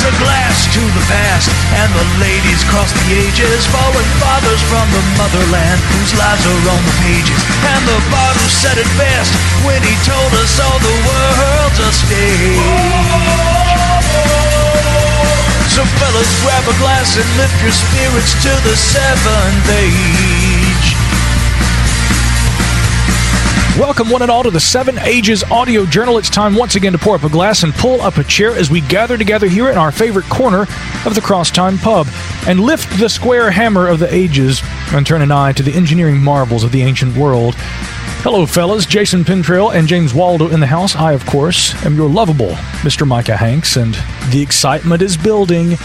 A glass to the past, and the ladies cross the ages, fallen fathers from the motherland whose lives are on the pages. And the bottle said it best when he told us all the world's a stage. So fellas, grab a glass and lift your spirits to the seventh age. Welcome one and all to the Seven Ages audio journal. It's time once again to pour up a glass and pull up a chair as we gather together here in our favorite corner of the Crosstown Pub and lift the square hammer of the ages and turn an eye to the engineering marvels of the ancient world. Hello, fellas. Jason Pintrail and James Waldo in the house. I, of course, am your lovable Mr. Micah Hanks, and the excitement is building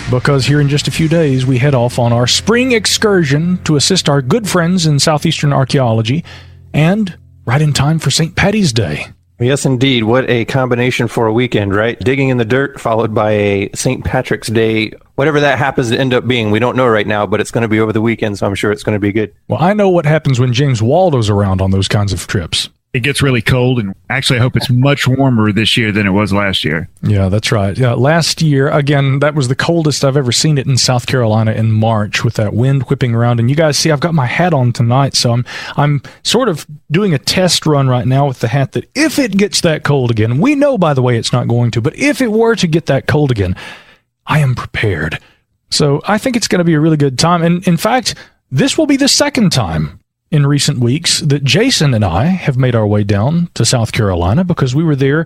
because here in just a few days we head off on our spring excursion to assist our good friends in southeastern archaeology, and right in time for St. Paddy's Day. Yes, indeed. What a combination for a weekend, right? Digging in the dirt, followed by a St. Patrick's Day. Whatever that happens to end up being, we don't know right now, but it's going to be over the weekend, so I'm sure it's going to be good. Well, I know what happens when James Waldo's around on those kinds of trips. It gets really cold, and actually I hope it's much warmer this year than it was last year. Yeah, that's right. Yeah, last year, again, that was the coldest I've ever seen it in South Carolina in March with that wind whipping around. And you guys see, I've got my hat on tonight, so I'm sort of doing a test run right now with the hat that if it gets that cold again, we know, by the way, it's not going to, but if it were to get that cold again, I am prepared. So I think it's going to be a really good time. And in fact, this will be the second time in recent weeks that Jason and I have made our way down to South Carolina, because we were there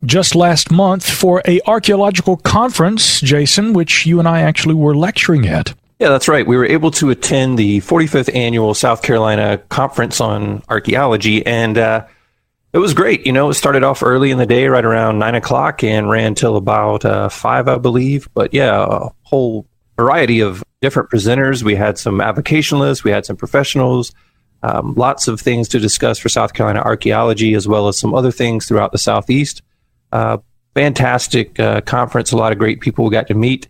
just last month for a archaeological conference, Jason, which you and I actually were lecturing at. Yeah, that's right. We were able to attend the 45th Annual South Carolina Conference on Archaeology, and it was great. You know, it started off early in the day, right around 9 o'clock, and ran till about 5, I believe. But yeah, a whole variety of different presenters. We had some avocationalists, we had some professionals, lots of things to discuss for South Carolina archaeology, as well as some other things throughout the Southeast. Fantastic conference, a lot of great people we got to meet.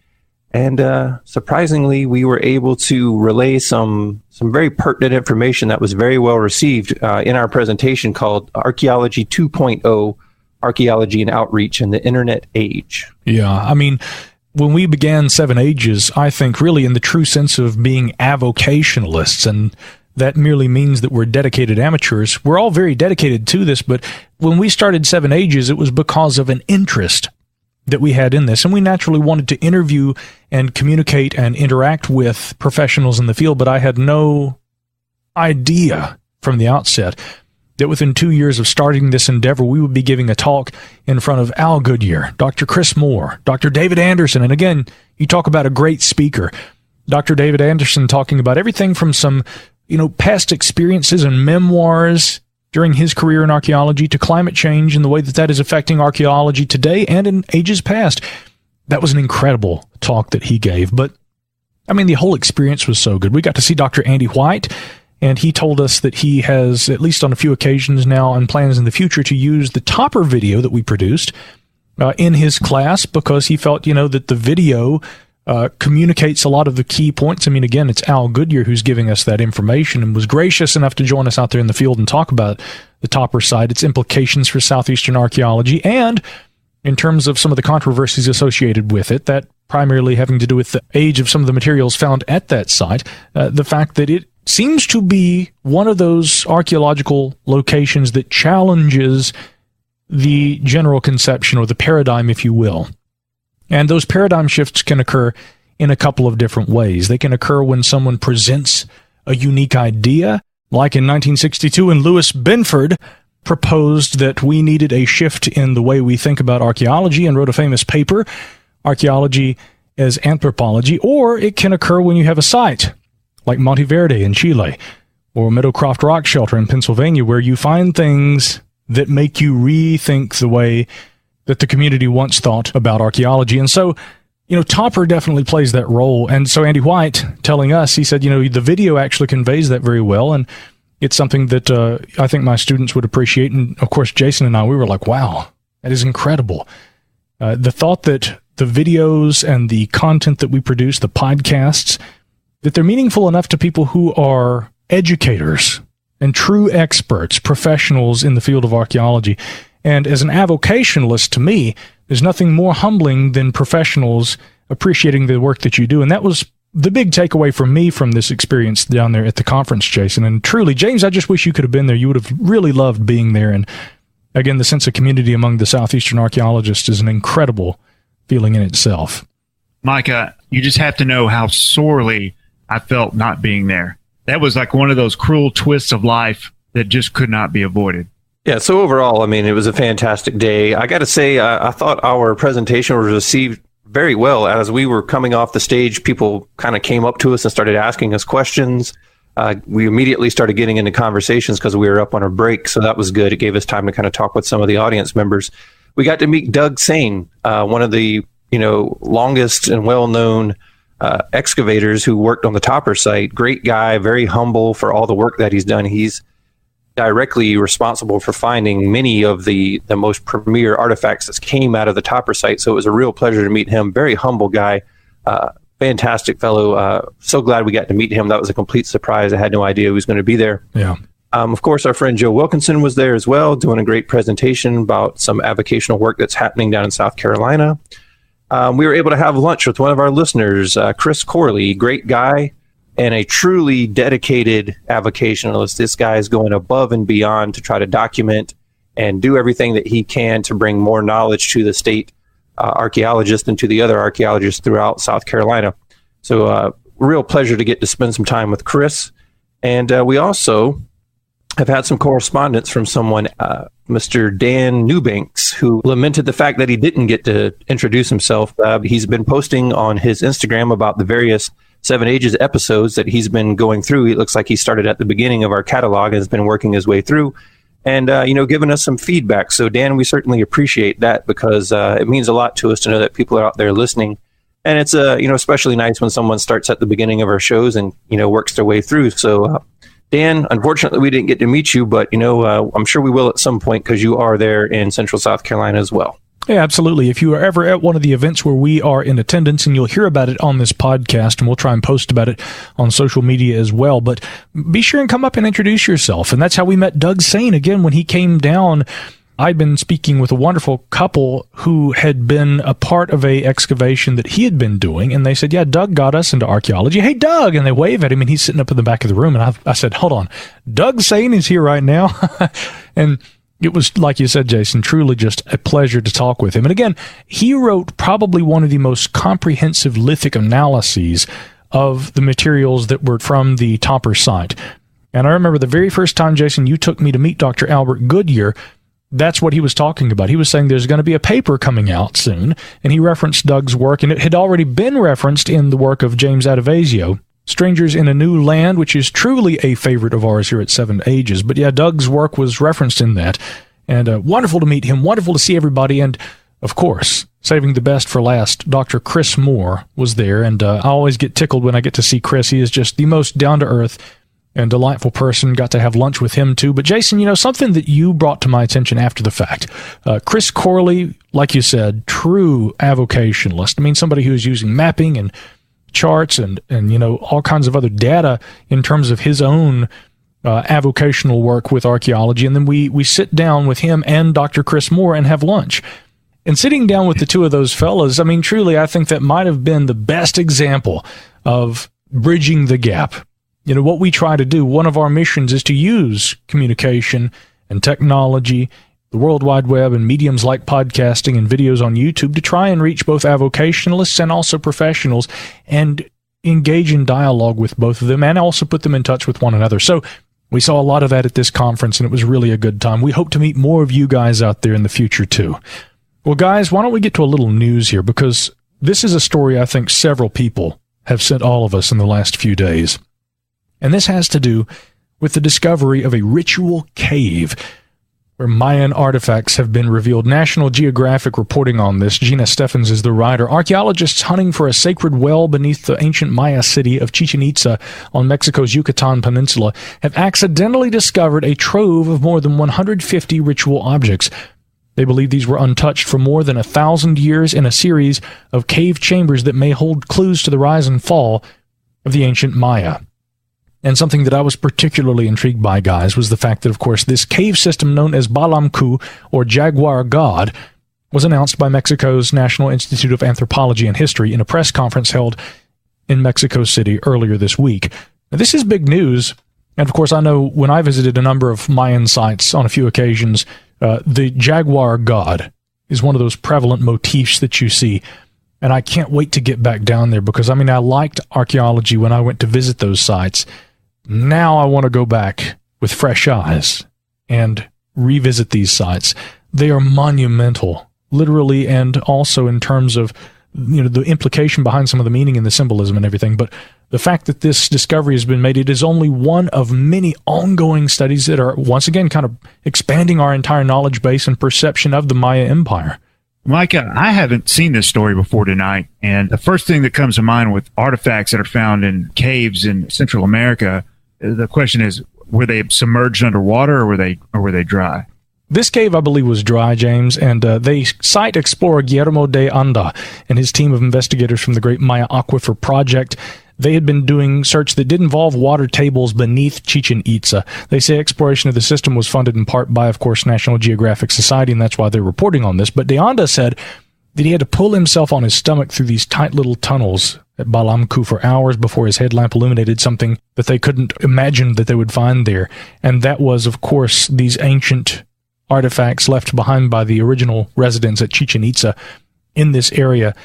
And surprisingly, we were able to relay some very pertinent information that was very well received in our presentation called Archaeology 2.0, Archaeology and Outreach in the Internet Age. Yeah, I mean, when we began Seven Ages, I think really in the true sense of being avocationalists, and that merely means that we're dedicated amateurs. We're all very dedicated to this, but when we started Seven Ages, it was because of an interest that we had in this, and we naturally wanted to interview and communicate and interact with professionals in the field, but I had no idea from the outset that within 2 years of starting this endeavor, we would be giving a talk in front of Al Goodyear, Dr. Chris Moore, Dr. David Anderson, and again, you talk about a great speaker. Dr. David Anderson talking about everything from some past experiences and memoirs during his career in archaeology to climate change and the way that is affecting archaeology today and in ages past. That was an incredible talk that he gave. But, I mean, the whole experience was so good. We got to see Dr. Andy White, and he told us that he has, at least on a few occasions now, and plans in the future to use the topper video that we produced in his class, because he felt, that the video communicates a lot of the key points. I mean, again, it's Al Goodyear who's giving us that information and was gracious enough to join us out there in the field and talk about the topper site, its implications for southeastern archaeology, and in terms of some of the controversies associated with it, that primarily having to do with the age of some of the materials found at that site, the fact that it seems to be one of those archaeological locations that challenges the general conception, or the paradigm, if you will. And those paradigm shifts can occur in a couple of different ways. They can occur when someone presents a unique idea, like in 1962 when Louis Benford proposed that we needed a shift in the way we think about archaeology and wrote a famous paper, Archaeology as Anthropology. Or it can occur when you have a site, like Monte Verde in Chile, or Meadowcroft Rock Shelter in Pennsylvania, where you find things that make you rethink the way that the community once thought about archaeology. And so, Topper definitely plays that role. And so Andy White telling us, he said, the video actually conveys that very well. And it's something that I think my students would appreciate. And of course, Jason and I, we were like, wow, that is incredible. The thought that the videos and the content that we produce, the podcasts, that they're meaningful enough to people who are educators and true experts, professionals in the field of archaeology. And as an avocationalist, to me, there's nothing more humbling than professionals appreciating the work that you do. And that was the big takeaway for me from this experience down there at the conference, Jason. And truly, James, I just wish you could have been there. You would have really loved being there. And again, the sense of community among the Southeastern archaeologists is an incredible feeling in itself. Micah, you just have to know how sorely I felt not being there. That was like one of those cruel twists of life that just could not be avoided. Yeah, so overall, it was a fantastic day. I got to say, I thought our presentation was received very well. As we were coming off the stage, people kind of came up to us and started asking us questions. We immediately started getting into conversations because we were up on our break, so that was good. It gave us time to kind of talk with some of the audience members. We got to meet Doug Sane, one of the longest and well-known excavators who worked on the Topper site. Great guy, very humble for all the work that he's done. He's directly responsible for finding many of the most premier artifacts that came out of the Topper site. So it was a real pleasure to meet him. Very humble guy, fantastic fellow. So glad we got to meet him. That was a complete surprise. I had no idea he was going to be there. Yeah. Of course, our friend Joe Wilkinson was there as well, doing a great presentation about some avocational work that's happening down in South Carolina. We were able to have lunch with one of our listeners, Chris Corley, great guy and a truly dedicated avocationalist. This guy is going above and beyond to try to document and do everything that he can to bring more knowledge to the state archaeologists and to the other archaeologists throughout South Carolina. So real pleasure to get to spend some time with Chris. And we also have had some correspondence from someone, Mr. Dan Newbanks, who lamented the fact that he didn't get to introduce himself. He's been posting on his Instagram about the various Seven Ages episodes that he's been going through. It looks like he started at the beginning of our catalog and has been working his way through and, giving us some feedback. So, Dan, we certainly appreciate that because it means a lot to us to know that people are out there listening. And it's, especially nice when someone starts at the beginning of our shows and, works their way through. So, Dan, unfortunately, we didn't get to meet you, but, I'm sure we will at some point because you are there in Central South Carolina as well. Yeah, absolutely. If you are ever at one of the events where we are in attendance, and you'll hear about it on this podcast, and we'll try and post about it on social media as well, but be sure and come up and introduce yourself. And that's how we met Doug Sane. Again, when he came down, I'd been speaking with a wonderful couple who had been a part of a excavation that he had been doing, and they said, yeah, Doug got us into archaeology. Hey, Doug! And they wave at him, and he's sitting up in the back of the room, and I said, hold on, Doug Sane is here right now? And it was, like you said, Jason, truly just a pleasure to talk with him. And again, he wrote probably one of the most comprehensive lithic analyses of the materials that were from the Topper site. And I remember the very first time, Jason, you took me to meet Dr. Albert Goodyear, that's what he was talking about. He was saying there's going to be a paper coming out soon, and he referenced Doug's work, and it had already been referenced in the work of James Adivasio, Strangers in a New Land, which is truly a favorite of ours here at Seven Ages. But yeah, Doug's work was referenced in that. And wonderful to meet him, wonderful to see everybody. And of course, saving the best for last, Dr. Chris Moore was there. And I always get tickled when I get to see Chris. He is just the most down-to-earth and delightful person. Got to have lunch with him too. But Jason, something that you brought to my attention after the fact. Chris Corley, like you said, true avocationalist. I mean, somebody who is using mapping and charts and all kinds of other data in terms of his own avocational work with archaeology. And then we sit down with him and Dr. Chris Moore and have lunch. And sitting down with the two of those fellas, I mean, truly, I think that might have been the best example of bridging the gap. What we try to do, one of our missions is to use communication and technology, the World Wide Web, and mediums like podcasting and videos on YouTube to try and reach both avocationalists and also professionals and engage in dialogue with both of them and also put them in touch with one another. So we saw a lot of that at this conference, and it was really a good time. We hope to meet more of you guys out there in the future too. Well, guys, why don't we get to a little news here, because this is a story I think several people have sent all of us in the last few days. And this has to do with the discovery of a ritual cave where Mayan artifacts have been revealed. National Geographic reporting on this. Gina Steffens is the writer. Archaeologists hunting for a sacred well beneath the ancient Maya city of Chichen Itza on Mexico's Yucatan Peninsula have accidentally discovered a trove of more than 150 ritual objects. They believe these were untouched for more than 1,000 years in a series of cave chambers that may hold clues to the rise and fall of the ancient Maya. And something that I was particularly intrigued by, guys, was the fact that, of course, this cave system known as Balamku, or Jaguar God, was announced by Mexico's National Institute of Anthropology and History in a press conference held in Mexico City earlier this week. Now, this is big news, and of course I know when I visited a number of Mayan sites on a few occasions, the Jaguar God is one of those prevalent motifs that you see. And I can't wait to get back down there because, I mean, I liked archaeology when I went to visit those sites. Now I want to go back with fresh eyes and revisit these sites. They are monumental, literally, and also in terms of, the implication behind some of the meaning and the symbolism and everything. But the fact that this discovery has been made, it is only one of many ongoing studies that are, once again, kind of expanding our entire knowledge base and perception of the Maya Empire. Micah, I haven't seen this story before tonight, and the first thing that comes to mind with artifacts that are found in caves in Central America, the question is, were they submerged underwater or were they dry? This cave, I believe, was dry, James, and they cite explorer Guillermo de Anda and his team of investigators from the Great Maya Aquifer Project. They had been doing search that did involve water tables beneath Chichen Itza. They say exploration of the system was funded in part by, of course, National Geographic Society, and that's why they're reporting on this. But de Anda said that he had to pull himself on his stomach through these tight little tunnels at Balamku for hours before his headlamp illuminated something that they couldn't imagine that they would find there. And that was, of course, these ancient artifacts left behind by the original residents at Chichen Itza in this area.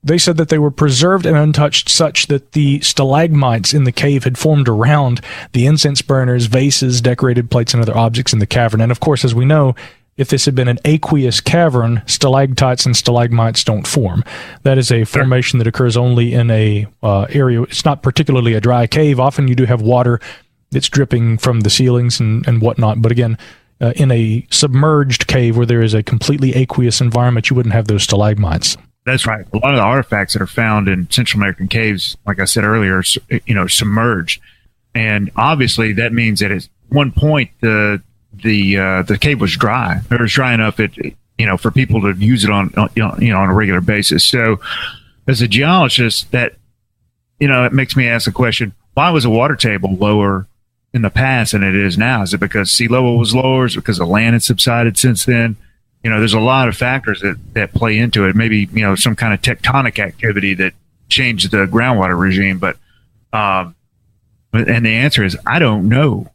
They said that they were preserved and untouched such that the stalagmites in the cave had formed around the incense burners, vases, decorated plates, and other objects in the cavern. And of course, as we know, if this had been an aqueous cavern, stalactites and stalagmites don't form. That is a formation that occurs only in a area. It's not particularly a dry cave. Often you do have water that's dripping from the ceilings and whatnot. But again, in a submerged cave where there is a completely aqueous environment, you wouldn't have those stalagmites. That's right. A lot of the artifacts that are found in Central American caves, like I said earlier, are, submerged. And obviously that means that at one point the cave was dry. It was dry enough for people to use it on a regular basis. So as a geologist, that, it makes me ask the question, why was the water table lower in the past than it is now? Is it because sea level was lower? Is it because the land had subsided since then? There's a lot of factors that play into it. Maybe, some kind of tectonic activity that changed the groundwater regime. But and the answer is, I don't know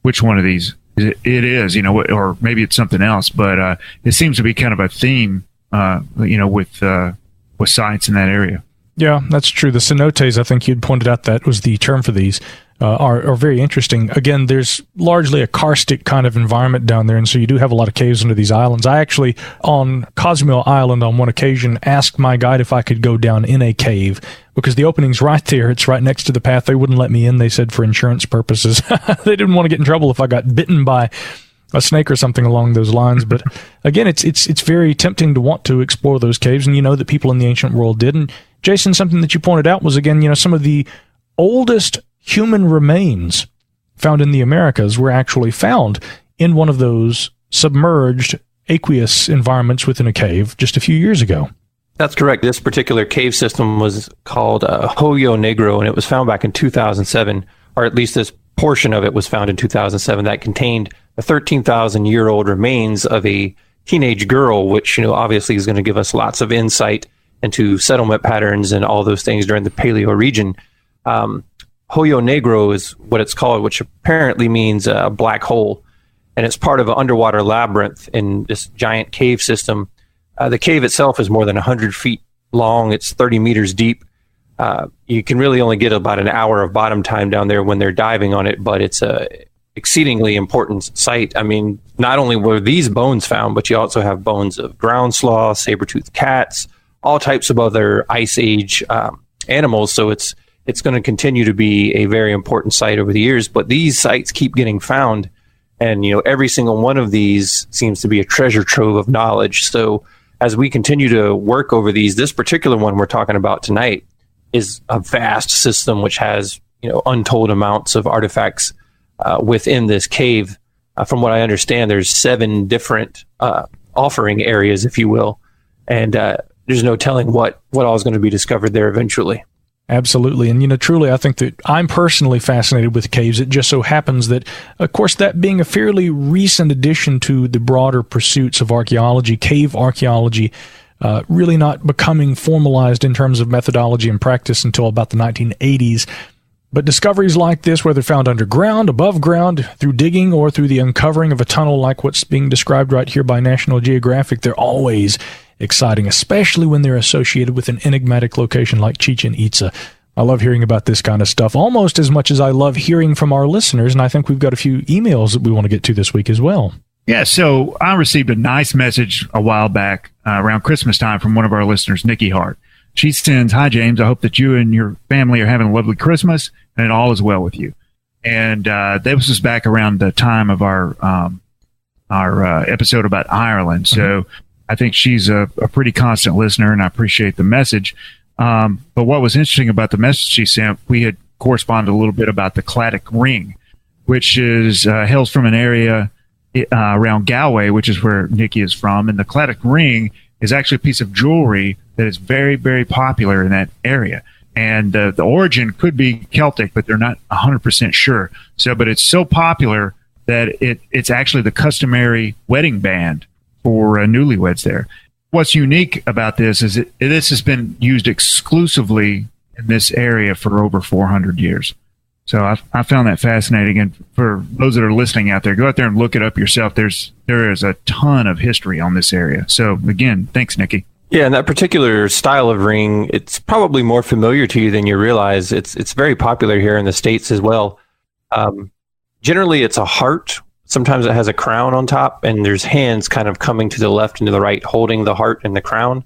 which one of these it is, or maybe it's something else. But it seems to be kind of a theme, with sites in that area. Yeah, that's true. The cenotes, I think you'd pointed out that was the term for these, are very interesting. Again, there's largely a karstic kind of environment down there, and so you do have a lot of caves under these islands. I actually, on Cozumel Island on one occasion, asked my guide if I could go down in a cave, because the opening's right there. It's right next to the path. They wouldn't let me in, they said, for insurance purposes. They didn't want to get in trouble if I got bitten by a snake or something along those lines. But again, it's very tempting to want to explore those caves, and that people in the ancient world did. And Jason, something that you pointed out was, again, some of the oldest human remains found in the Americas were actually found in one of those submerged aqueous environments within a cave just a few years ago. That's correct. This particular cave system was called Hoyo Negro, and it was found back in 2007, or at least this portion of it was found in 2007 that contained the 13,000-year-old remains of a teenage girl, which, obviously is going to give us lots of insight into settlement patterns and all those things during the Paleo region. Hoyo Negro is what it's called, which apparently means a black hole. And it's part of an underwater labyrinth in this giant cave system. The cave itself is more than 100 feet long. It's 30 meters deep. You can really only get about an hour of bottom time down there when they're diving on it, but it's a exceedingly important site. I mean, not only were these bones found, but you also have bones of ground sloths, saber-toothed cats, all types of other ice age animals. So it's going to continue to be a very important site over the years. But these sites keep getting found And, every single one of these seems to be a treasure trove of knowledge. So as we continue to work over these, this particular one we're talking about tonight is a vast system which has, untold amounts of artifacts within this cave. From what I understand, there's 7 different offering areas, if you will. And there's no telling what all is going to be discovered there eventually. Absolutely. And, truly, I think that I'm personally fascinated with caves. It just so happens that, of course, that being a fairly recent addition to the broader pursuits of archaeology, cave archaeology, really not becoming formalized in terms of methodology and practice until about the 1980s. But discoveries like this, whether found underground, above ground, through digging, or through the uncovering of a tunnel like what's being described right here by National Geographic, they're always exciting, especially when they're associated with an enigmatic location like Chichen Itza. I love hearing about this kind of stuff almost as much as I love hearing from our listeners, and I think we've got a few emails that we want to get to this week as well. Yeah, so I received a nice message a while back around Christmas time from one of our listeners, Nikki Hart. She sends, "Hi, James. I hope that you and your family are having a lovely Christmas and all is well with you." And this was back around the time of our episode about Ireland. So I think she's a pretty constant listener, and I appreciate the message. But what was interesting about the message she sent, we had corresponded a little bit about the Claddagh Ring, which is hails from an area around Galway, which is where Nikki is from. And the Claddagh Ring is actually a piece of jewelry that is very, very popular in that area. And the origin could be Celtic, but they're not 100% sure. But it's so popular that it's actually the customary wedding band for newlyweds there. What's unique about this is this has been used exclusively in this area for over 400 years. So I found that fascinating. And for those that are listening out there, go out there and look it up yourself. There is a ton of history on this area. So again, thanks, Nikki. Yeah, and that particular style of ring, it's probably more familiar to you than you realize. It's very popular here in the States as well. Generally, it's a heart. Sometimes it has a crown on top, and there's hands kind of coming to the left and to the right, holding the heart and the crown.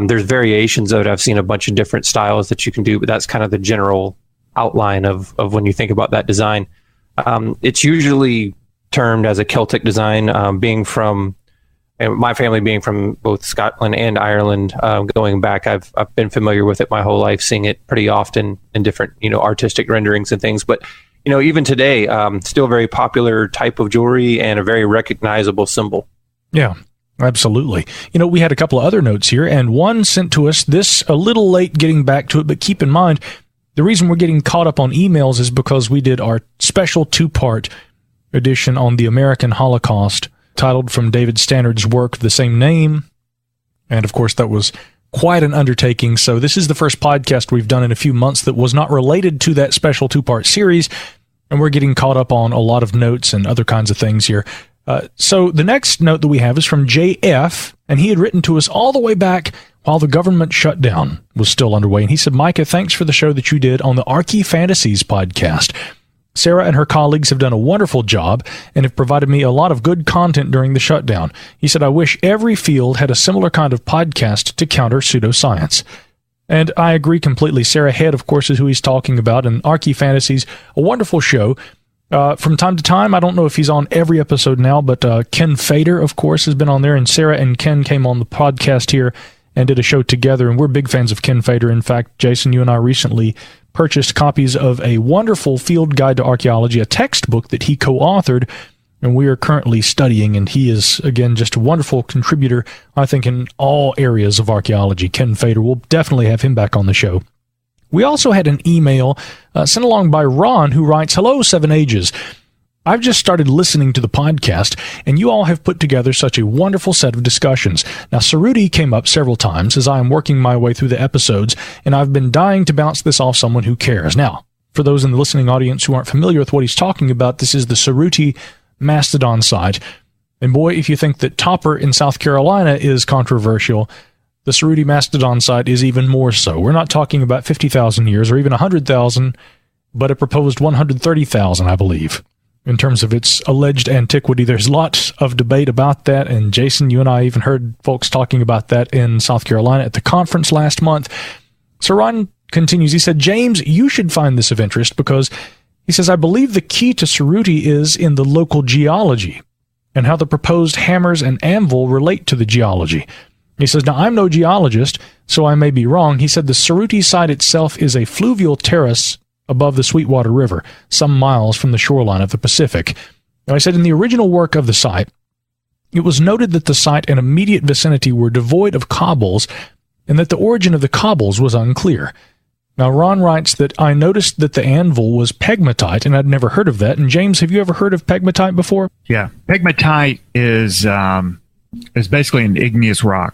There's variations of it. I've seen a bunch of different styles that you can do, but that's kind of the general outline of when you think about that design. It's usually termed as a Celtic design, and my family being from both Scotland and Ireland, going back, I've been familiar with it my whole life, seeing it pretty often in different, artistic renderings and things. But, even today, still a very popular type of jewelry and a very recognizable symbol. Yeah, absolutely. We had a couple of other notes here, and one sent to us this a little late getting back to it, but keep in mind, the reason we're getting caught up on emails is because we did our special 2-part edition on the American Holocaust, titled from David Stannard's work of the same name. And of course, that was quite an undertaking. So this is the first podcast we've done in a few months that was not related to that special 2-part series. And we're getting caught up on a lot of notes and other kinds of things here. So the next note that we have is from JF, and he had written to us all the way back while the government shutdown was still underway. And he said, "Micah, thanks for the show that you did on the Archae Fantasies podcast. Sarah and her colleagues have done a wonderful job and have provided me a lot of good content during the shutdown." He said, "I wish every field had a similar kind of podcast to counter pseudoscience." And I agree completely. Sarah Head, of course, is who he's talking about, and Archae Fantasies, a wonderful show. From time to time, I don't know if he's on every episode now, but Ken Fader, of course, has been on there, and Sarah and Ken came on the podcast here and did a show together, and we're big fans of Ken Fader. In fact, Jason, you and I recently purchased copies of a wonderful field guide to archaeology, a textbook that he co-authored, and we are currently studying, and he is, again, just a wonderful contributor, I think, in all areas of archaeology. Ken Fader, we'll definitely have him back on the show. We also had an email sent along by Ron, who writes, "Hello, 7 Ages. I've just started listening to the podcast, and you all have put together such a wonderful set of discussions. Now, Cerruti came up several times as I am working my way through the episodes, and I've been dying to bounce this off someone who cares. Now, for those in the listening audience who aren't familiar with what he's talking about, this is the Cerruti Mastodon site. And boy, if you think that Topper in South Carolina is controversial, the Cerruti Mastodon site is even more so. We're not talking about 50,000 years or even 100,000, but a proposed 130,000, I believe. In terms of its alleged antiquity, there's lots of debate about that, and Jason, you and I even heard folks talking about that in South Carolina at the conference last month. So Ron continues, he said, "James, you should find this of interest because He says, I believe the key to Cerruti is in the local geology and how the proposed hammers and anvil relate to the geology. He says, now, I'm no geologist, so I may be wrong. He said the Cerruti site itself is a fluvial terrace above the Sweetwater River, some miles from the shoreline of the Pacific. Now, I said in the original work of the site, it was noted that the site and immediate vicinity were devoid of cobbles and that the origin of the cobbles was unclear. Now, Ron writes that I noticed that the anvil was pegmatite, and I'd never heard of that. And James, have you ever heard of pegmatite before? Yeah. Pegmatite is basically an igneous rock.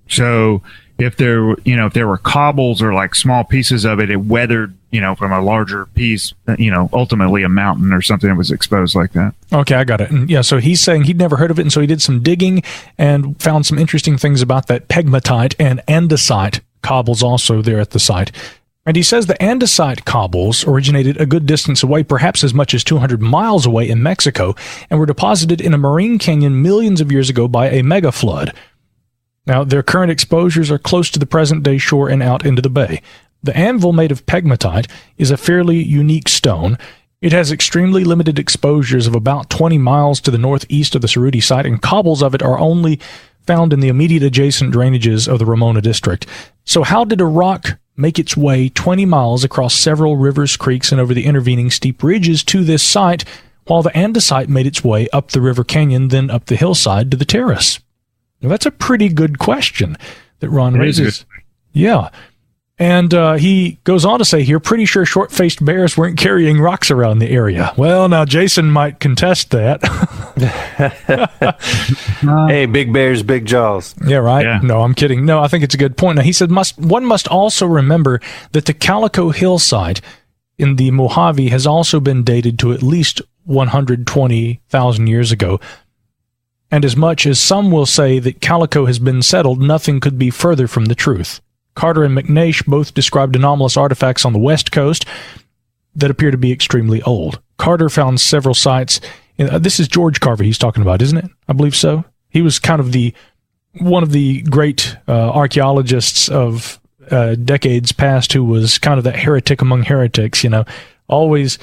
So if there were cobbles or like small pieces of it, it weathered, from a larger piece, ultimately a mountain or something that was exposed like that. Okay, I got it. And yeah, so he's saying he'd never heard of it, and so he did some digging and found some interesting things about that pegmatite and andesite cobbles also there at the site. And he says the andesite cobbles originated a good distance away, perhaps as much as 200 miles away in Mexico, and were deposited in a marine canyon millions of years ago by a mega flood. Now, their current exposures are close to the present-day shore and out into the bay. The anvil made of pegmatite is a fairly unique stone. It has extremely limited exposures of about 20 miles to the northeast of the Cerruti site, and cobbles of it are only found in the immediate adjacent drainages of the Ramona district. So how did a rock make its way 20 miles across several rivers, creeks, and over the intervening steep ridges to this site, while the andesite made its way up the river canyon, then up the hillside to the terrace? Well, that's a pretty good question that Ron raises. Yeah. And he goes on to say here, pretty sure short-faced bears weren't carrying rocks around the area. Well, now Jason might contest that. Hey, big bears, big jaws. Yeah, right? Yeah. No, I'm kidding. No, I think it's a good point. Now, he said one must also remember that the Calico hillside in the Mojave has also been dated to at least 120,000 years ago. And as much as some will say that Calico has been settled, nothing could be further from the truth. Carter and McNeish both described anomalous artifacts on the west coast that appear to be extremely old. Carter found several sites. This is George Carver he's talking about, isn't it? I believe so. He was kind of one of the great archaeologists of decades past who was kind of that heretic among heretics, always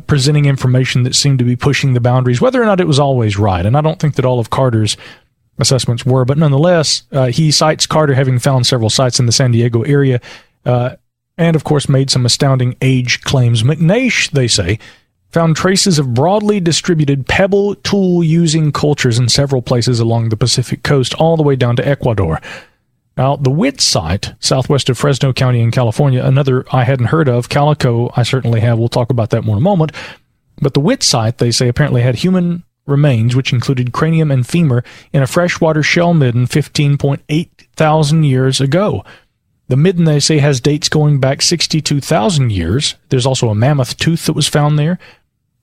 presenting information that seemed to be pushing the boundaries, whether or not it was always right. And I don't think that all of Carter's assessments were, but nonetheless, he cites Carter having found several sites in the San Diego area, and of course made some astounding age claims. McNeish, they say, found traces of broadly distributed pebble tool-using cultures in several places along the Pacific coast, all the way down to Ecuador. Now, the Witt site, southwest of Fresno County in California, another I hadn't heard of. Calico, I certainly have. We'll talk about that more in a moment. But the Witt site, they say, apparently had human remains, which included cranium and femur, in a freshwater shell midden 15.8 thousand years ago. The midden, they say, has dates going back 62,000 years. There's also a mammoth tooth that was found there.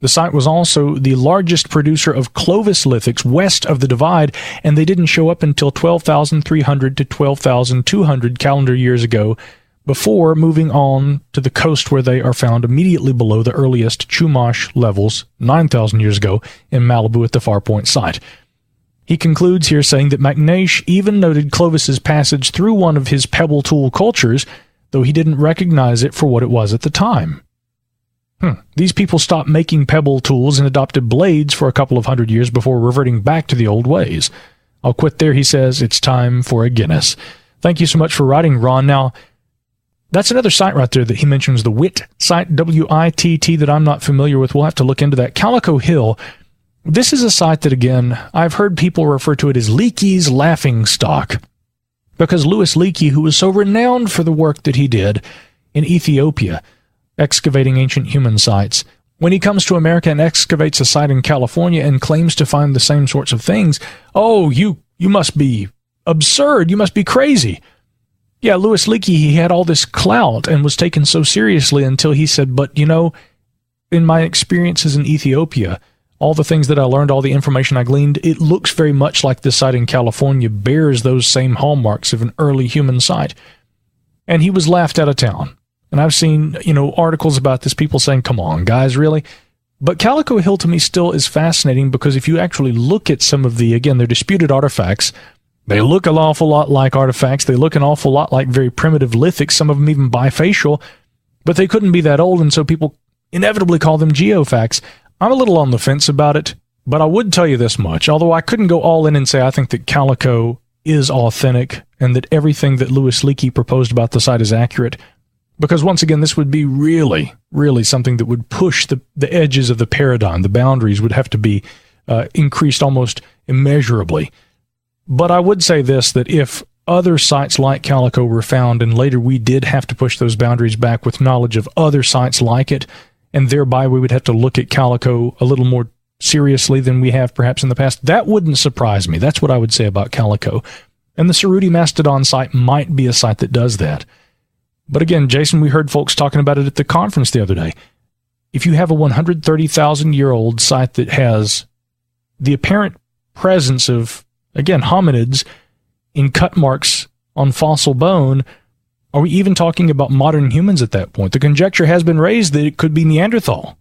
The site was also the largest producer of Clovis lithics west of the Divide, and they didn't show up until 12,300 to 12,200 calendar years ago, before moving on to the coast where they are found immediately below the earliest Chumash levels 9,000 years ago in Malibu at the Far Point site. He concludes here saying that McNeish even noted Clovis's passage through one of his pebble tool cultures, though he didn't recognize it for what it was at the time. These people stopped making pebble tools and adopted blades for a couple of hundred years before reverting back to the old ways. I'll quit there, he says. It's time for a Guinness. Thank you so much for writing, Ron. Now, that's another site right there that he mentions, the Witt site, W-I-T-T, that I'm not familiar with. We'll have to look into that. Calico Hill, this is a site that, again, I've heard people refer to it as Leakey's laughingstock, because Louis Leakey, who was so renowned for the work that he did in Ethiopia, excavating ancient human sites, when he comes to America and excavates a site in California and claims to find the same sorts of things, oh, you must be absurd, you must be crazy. Yeah, Louis Leakey, he had all this clout and was taken so seriously until he said, but in my experiences in Ethiopia, all the things that I learned, all the information I gleaned, it looks very much like this site in California bears those same hallmarks of an early human site. And he was laughed out of town. And I've seen, articles about this, people saying, come on, guys, really? But Calico Hill to me still is fascinating because if you actually look at some of they're disputed artifacts, they look an awful lot like artifacts. They look an awful lot like very primitive lithics, some of them even bifacial, but they couldn't be that old. And so people inevitably call them geofacts. I'm a little on the fence about it, but I would tell you this much, although I couldn't go all in and say I think that Calico is authentic and that everything that Louis Leakey proposed about the site is accurate, because once again, this would be really, really something that would push the edges of the paradigm. The boundaries would have to be increased almost immeasurably. But I would say this, that if other sites like Calico were found and later we did have to push those boundaries back with knowledge of other sites like it, and thereby we would have to look at Calico a little more seriously than we have perhaps in the past, that wouldn't surprise me. That's what I would say about Calico. And the Cerruti Mastodon site might be a site that does that. But again, Jason, we heard folks talking about it at the conference the other day. If you have a 130,000-year-old site that has the apparent presence of, again, hominids in cut marks on fossil bone, are we even talking about modern humans at that point? The conjecture has been raised that it could be Neanderthal.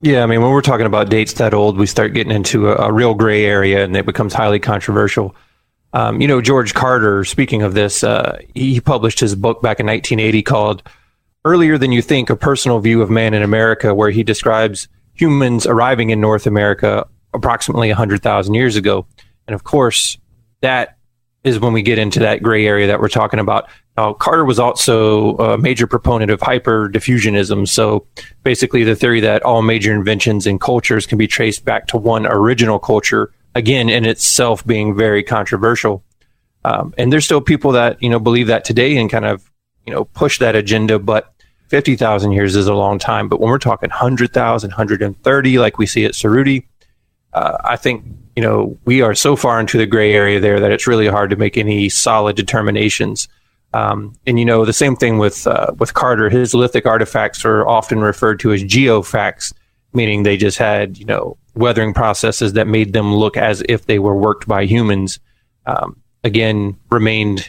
Yeah, I mean, when we're talking about dates that old, we start getting into a real gray area, and it becomes highly controversial. George Carter, speaking of this, he published his book back in 1980 called Earlier Than You Think, A Personal View of Man in America, where he describes humans arriving in North America approximately 100,000 years ago. And of course, that is when we get into that gray area that we're talking about. Now, Carter was also a major proponent of hyperdiffusionism. So basically the theory that all major inventions and cultures can be traced back to one original culture, again, in itself being very controversial. And there's still people that, believe that today and kind of, push that agenda. But 50,000 years is a long time. But when we're talking 100,000, 130, like we see at Cerruti, I think, we are so far into the gray area there that it's really hard to make any solid determinations. And the same thing with Carter. His lithic artifacts are often referred to as geofacts, meaning they just had, weathering processes that made them look as if they were worked by humans. Again,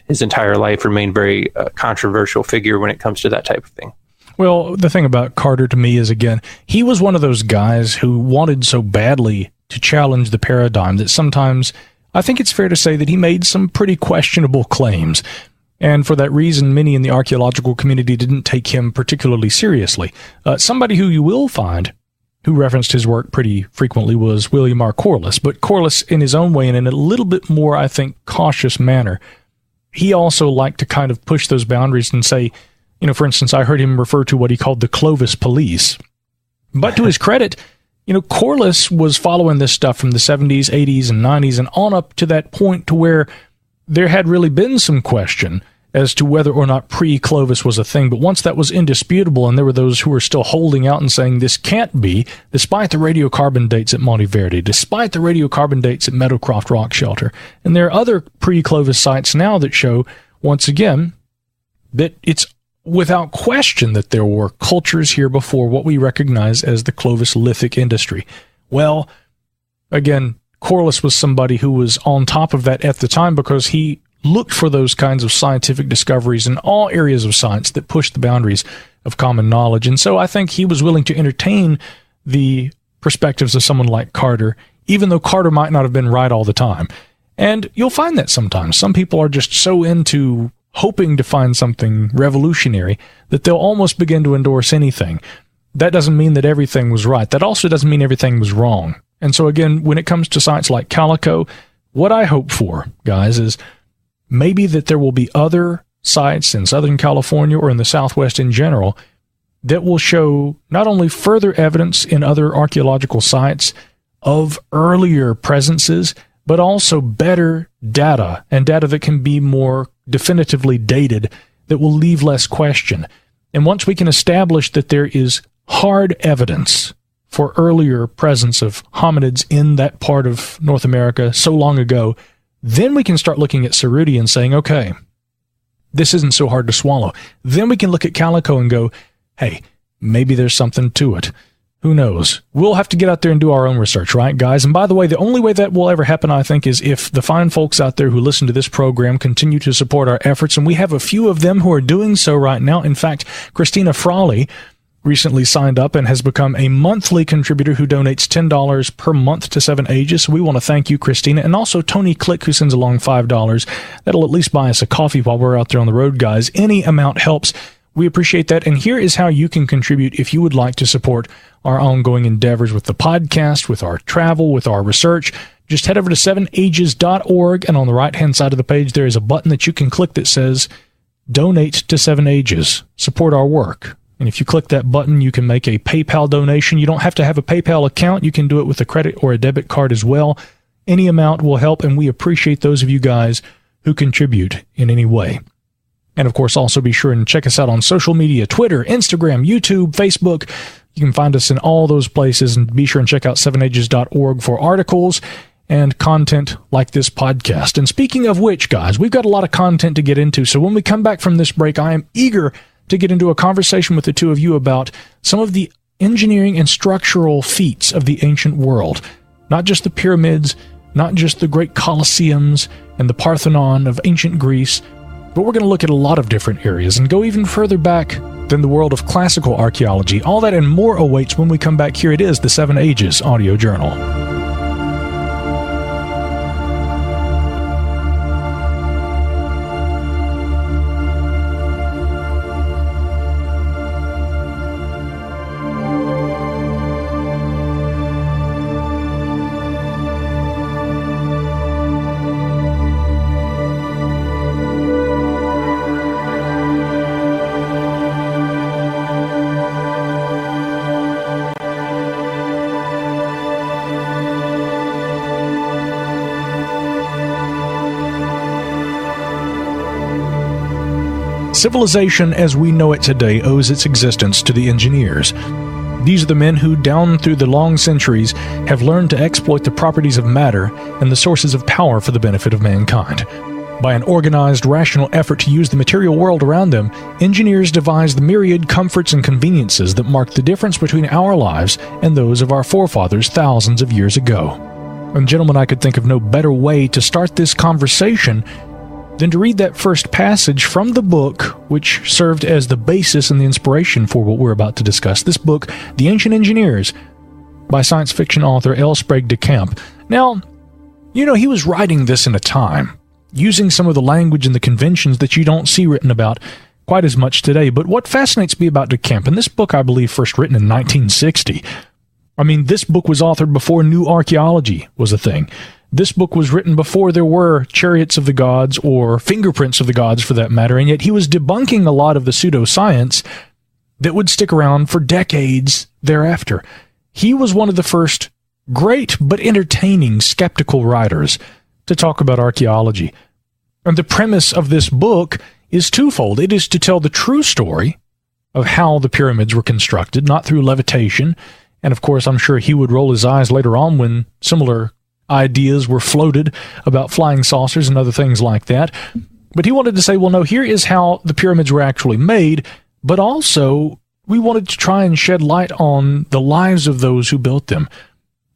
his entire life remained very controversial figure when it comes to that type of thing. Well, the thing about Carter to me is, again, he was one of those guys who wanted so badly to challenge the paradigm that sometimes I think it's fair to say that he made some pretty questionable claims. And for that reason, many in the archaeological community didn't take him particularly seriously. Somebody who you will find who referenced his work pretty frequently was William R. Corliss. But Corliss, in his own way and in a little bit more, I think, cautious manner, he also liked to kind of push those boundaries and say, for instance, I heard him refer to what he called the Clovis police. But to his credit, Corliss was following this stuff from the 70s, 80s, and 90s, and on up to that point to where there had really been some question as to whether or not pre-Clovis was a thing. But once that was indisputable, and there were those who were still holding out and saying this can't be, despite the radiocarbon dates at Monteverde, despite the radiocarbon dates at Meadowcroft Rock Shelter. And there are other pre-Clovis sites now that show, once again, that it's without question that there were cultures here before what we recognize as the Clovis lithic industry. Well, again, Corliss was somebody who was on top of that at the time because he looked for those kinds of scientific discoveries in all areas of science that pushed the boundaries of common knowledge. And so I think he was willing to entertain the perspectives of someone like Carter, even though Carter might not have been right all the time. And you'll find that sometimes. Some people are just so into hoping to find something revolutionary that they'll almost begin to endorse anything. That doesn't mean that everything was right. That also doesn't mean everything was wrong. And so again, when it comes to sites like Calico, what I hope for, guys, is maybe that there will be other sites in Southern California or in the Southwest in general that will show not only further evidence in other archaeological sites of earlier presences, but also better data, and data that can be more definitively dated, that will leave less question. And once we can establish that there is hard evidence for earlier presence of hominids in that part of North America so long ago, then we can start looking at Cerruti and saying, okay, this isn't so hard to swallow. Then we can look at Calico and go, hey, maybe there's something to it. Who knows? We'll have to get out there and do our own research, right, guys? And by the way, the only way that will ever happen, I think, is if the fine folks out there who listen to this program continue to support our efforts, and we have a few of them who are doing so right now. In fact, Christina Frawley recently signed up and has become a monthly contributor who donates $10 per month to 7 Ages. So we want to thank you, Christina. And also Tony Click, who sends along $5. That'll at least buy us a coffee while we're out there on the road, guys. Any amount helps. We appreciate that. And here is how you can contribute if you would like to support our ongoing endeavors with the podcast, with our travel, with our research. Just head over to 7ages.org, and on the right-hand side of the page, there is a button that you can click that says Donate to 7 Ages. Support our work. And if you click that button, you can make a PayPal donation. You don't have to have a PayPal account. You can do it with a credit or a debit card as well. Any amount will help, and we appreciate those of you guys who contribute in any way. And of course, also be sure and check us out on social media, Twitter, Instagram, YouTube, Facebook. You can find us in all those places, and be sure and check out 7ages.org for articles and content like this podcast. And speaking of which, guys, we've got a lot of content to get into. So when we come back from this break, I am eager to get into a conversation with the two of you about some of the engineering and structural feats of the ancient world. Not just the pyramids, not just the great Colosseums and the Parthenon of ancient Greece, but we're going to look at a lot of different areas and go even further back than the world of classical archaeology. All that and more awaits when we come back. Here it is, the 7 Ages Audio Journal. Civilization as we know it today owes its existence to the engineers. These are the men who, down through the long centuries, have learned to exploit the properties of matter and the sources of power for the benefit of mankind. By an organized, rational effort to use the material world around them, engineers devised the myriad comforts and conveniences that mark the difference between our lives and those of our forefathers thousands of years ago. And gentlemen, I could think of no better way to start this conversation than to read that first passage from the book, which served as the basis and the inspiration for what we're about to discuss. This book, The Ancient Engineers, by science fiction author Sprague de Camp. Now, you know, he was writing this in a time, using some of the language and the conventions that you don't see written about quite as much today. But what fascinates me about de Camp, and this book, I believe, first written in 1960. I mean, this book was authored before new archaeology was a thing. This book was written before there were chariots of the gods or fingerprints of the gods for that matter, and yet he was debunking a lot of the pseudoscience that would stick around for decades thereafter. He was one of the first great but entertaining skeptical writers to talk about archaeology. And the premise of this book is twofold. It is to tell the true story of how the pyramids were constructed, not through levitation. And of course, I'm sure he would roll his eyes later on when similar ideas were floated about flying saucers and other things like that. But he wanted to say, well, no, here is how the pyramids were actually made, but also we wanted to try and shed light on the lives of those who built them.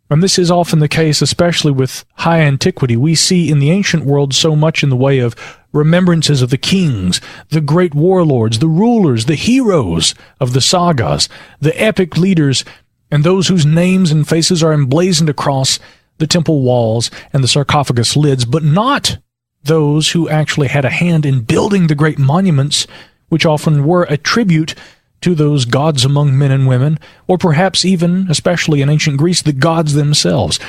And this is often the case, especially with high antiquity. We see in the ancient world so much in the way of remembrances of the kings, the great warlords, the rulers, the heroes of the sagas, the epic leaders, and those whose names and faces are emblazoned across the temple walls and the sarcophagus lids, but not those who actually had a hand in building the great monuments, which often were a tribute to those gods among men and women, or perhaps even, especially in ancient Greece, the gods themselves.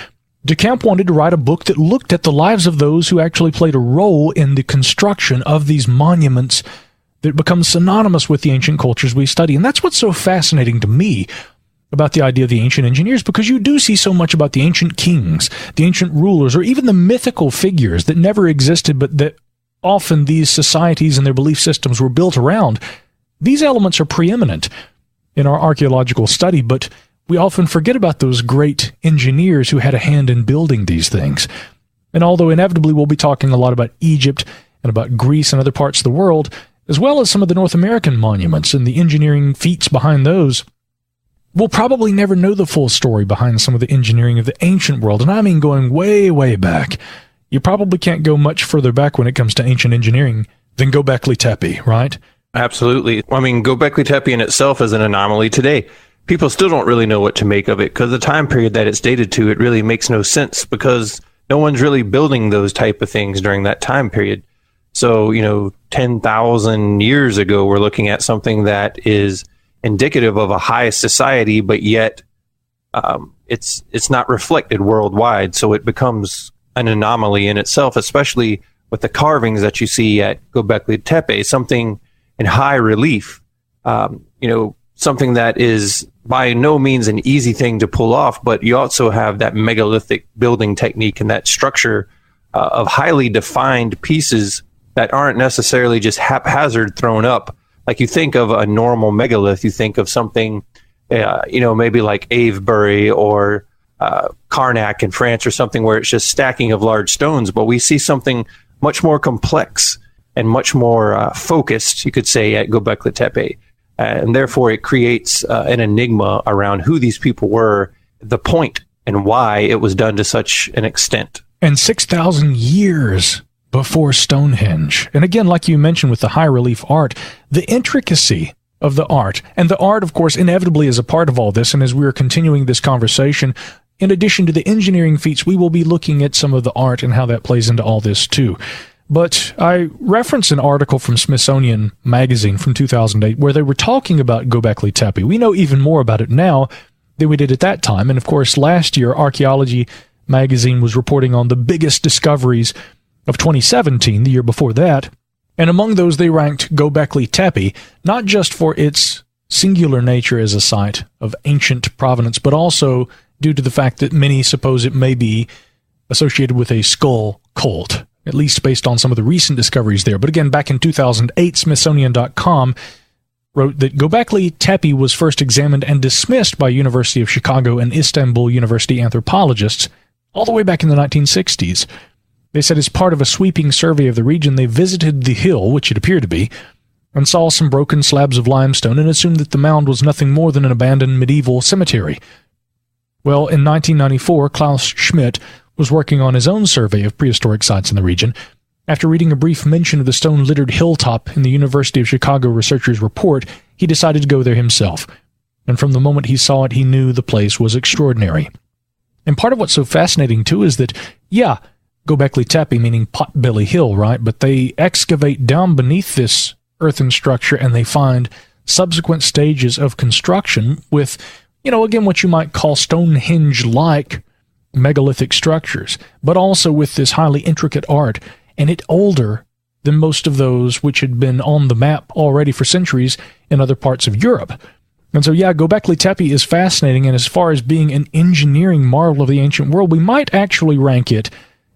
De Camp wanted to write a book that looked at the lives of those who actually played a role in the construction of these monuments that become synonymous with the ancient cultures we study. And that's what's so fascinating to me about the idea of the ancient engineers, because you do see so much about the ancient kings, the ancient rulers, or even the mythical figures that never existed, but that often these societies and their belief systems were built around. These elements are preeminent in our archaeological study, but we often forget about those great engineers who had a hand in building these things. And although inevitably we'll be talking a lot about Egypt and about Greece and other parts of the world, as well as some of the North American monuments and the engineering feats behind those, we'll probably never know the full story behind some of the engineering of the ancient world, and I mean going way, way back. You probably can't go much further back when it comes to ancient engineering than Gobekli Tepe, right? Absolutely. I mean, Gobekli Tepe in itself is an anomaly today. People still don't really know what to make of it because the time period that it's dated to, it really makes no sense because no one's really building those type of things during that time period. So, 10,000 years ago, we're looking at something that is indicative of a high society, but yet it's not reflected worldwide. So it becomes an anomaly in itself, especially with the carvings that you see at Gobekli Tepe, something in high relief, something that is by no means an easy thing to pull off, but you also have that megalithic building technique and that structure of highly defined pieces that aren't necessarily just haphazard thrown up. Like, you think of a normal megalith, you think of something, maybe like Avebury or Karnak in France or something where it's just stacking of large stones, but we see something much more complex and much more focused, you could say, at Gobekli Tepe. And therefore it creates an enigma around who these people were, the point, and why it was done to such an extent. And 6,000 years before Stonehenge. And again, like you mentioned with the high relief art, the intricacy of the art. And the art, of course, inevitably is a part of all this. And as we are continuing this conversation, in addition to the engineering feats, we will be looking at some of the art and how that plays into all this too. But I referenced an article from Smithsonian Magazine from 2008 where they were talking about Gobekli Tepe. We know even more about it now than we did at that time. And of course, last year, Archaeology Magazine was reporting on the biggest discoveries of 2017, the year before that. And among those, they ranked Gobekli Tepe, not just for its singular nature as a site of ancient provenance, but also due to the fact that many suppose it may be associated with a skull cult, at least based on some of the recent discoveries there. But again, back in 2008, Smithsonian.com wrote that Gobekli Tepe was first examined and dismissed by University of Chicago and Istanbul University anthropologists all the way back in the 1960s. They said as part of a sweeping survey of the region, they visited the hill, which it appeared to be, and saw some broken slabs of limestone and assumed that the mound was nothing more than an abandoned medieval cemetery. Well, in 1994, Klaus Schmidt was working on his own survey of prehistoric sites in the region. After reading a brief mention of the stone-littered hilltop in the University of Chicago researchers' report, he decided to go there himself. And from the moment he saw it, he knew the place was extraordinary. And part of what's so fascinating, too, is that, Gobekli Tepe, meaning Potbelly Hill, right? But they excavate down beneath this earthen structure and they find subsequent stages of construction with, again, what you might call Stonehenge-like megalithic structures, but also with this highly intricate art, and it older than most of those which had been on the map already for centuries in other parts of Europe. And so, Gobekli Tepe is fascinating, and as far as being an engineering marvel of the ancient world, we might actually rank it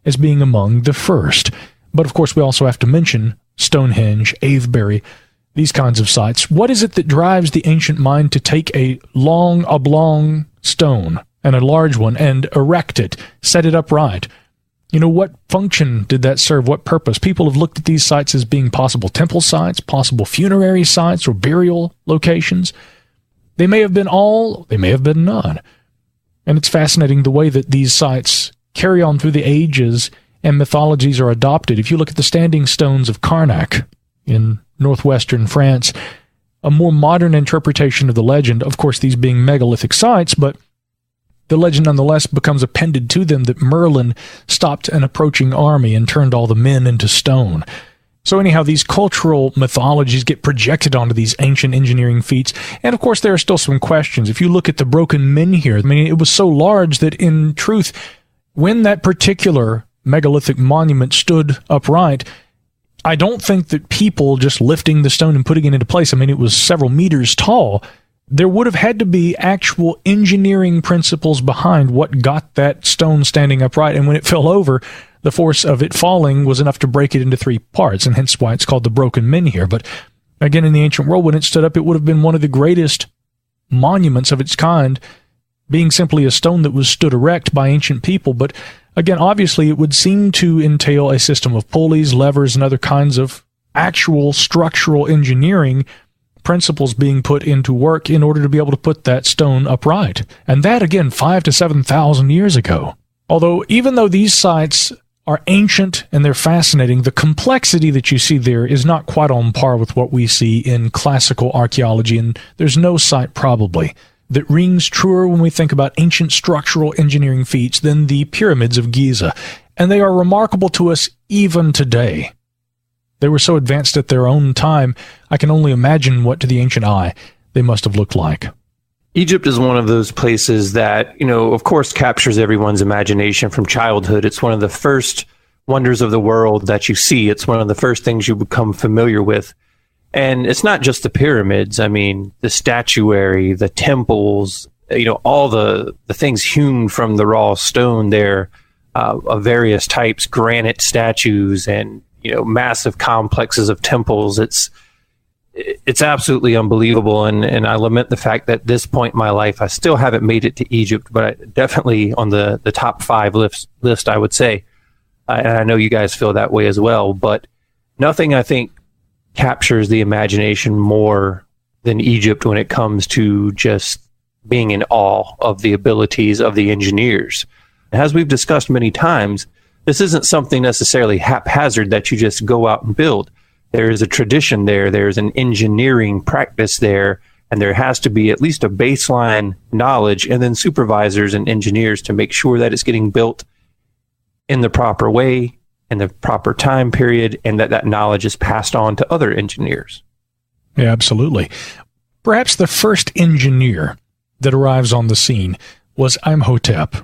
as being among the first. But of course, we also have to mention Stonehenge, Avebury, these kinds of sites. What is it that drives the ancient mind to take a long, oblong stone, and a large one, and erect it, set it upright? What function did that serve? What purpose? People have looked at these sites as being possible temple sites, possible funerary sites, or burial locations. They may have been all, they may have been none. And it's fascinating the way that these sites carry on through the ages and mythologies are adopted. If you look at the standing stones of Karnak in northwestern France, a more modern interpretation of the legend, of course these being megalithic sites, but the legend nonetheless becomes appended to them that Merlin stopped an approaching army and turned all the men into stone. So anyhow, these cultural mythologies get projected onto these ancient engineering feats. And of course, there are still some questions. If you look at the broken menhir, it was so large that in truth, when that particular megalithic monument stood upright, I don't think that people just lifting the stone and putting it into place, it was several meters tall. There would have had to be actual engineering principles behind what got that stone standing upright. And when it fell over, the force of it falling was enough to break it into three parts, and hence why it's called the broken menhir. But again, in the ancient world, when it stood up, it would have been one of the greatest monuments of its kind, being simply a stone that was stood erect by ancient people. But again, obviously, it would seem to entail a system of pulleys, levers, and other kinds of actual structural engineering principles being put into work in order to be able to put that stone upright. And that, again, 5,000 to 7,000 years ago. Although, even though these sites are ancient and they're fascinating, the complexity that you see there is not quite on par with what we see in classical archaeology, and there's no site probably that rings truer when we think about ancient structural engineering feats than the pyramids of Giza, and they are remarkable to us even today. They were so advanced at their own time, I can only imagine what to the ancient eye they must have looked like. Egypt is one of those places that, of course, captures everyone's imagination from childhood. It's one of the first wonders of the world that you see. It's one of the first things you become familiar with. And it's not just the pyramids. I mean, the statuary, the temples, all the things hewn from the raw stone there, of various types, granite statues and, massive complexes of temples. It's absolutely unbelievable. And I lament the fact that at this point in my life, I still haven't made it to Egypt, but definitely on the top 5 list, I would say. And I know you guys feel that way as well, but nothing, I think, captures the imagination more than Egypt when it comes to just being in awe of the abilities of the engineers. As we've discussed many times, this isn't something necessarily haphazard that you just go out and build. There is a tradition there, there's an engineering practice there, and there has to be at least a baseline knowledge and then supervisors and engineers to make sure that it's getting built in the proper way, in the proper time period, and that knowledge is passed on to other engineers. Yeah, absolutely. Perhaps the first engineer that arrives on the scene was Imhotep.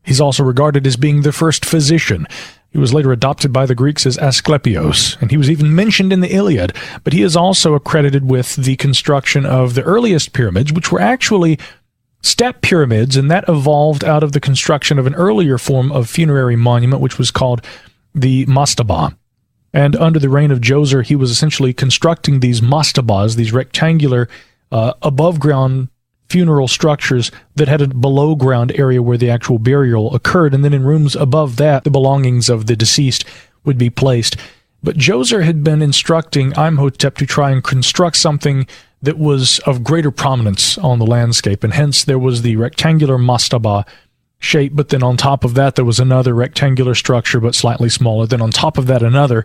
He's also regarded as being the first physician. He was later adopted by the Greeks as Asclepios, and he was even mentioned in the Iliad, but he is also accredited with the construction of the earliest pyramids, which were actually step pyramids, and that evolved out of the construction of an earlier form of funerary monument, which was called the mastaba. And under the reign of Djoser, he was essentially constructing these mastabas, these rectangular above-ground funeral structures that had a below-ground area where the actual burial occurred, and then in rooms above that, the belongings of the deceased would be placed. But Djoser had been instructing Imhotep to try and construct something that was of greater prominence on the landscape, and hence there was the rectangular mastaba shape, but then on top of that there was another rectangular structure but slightly smaller, then on top of that another.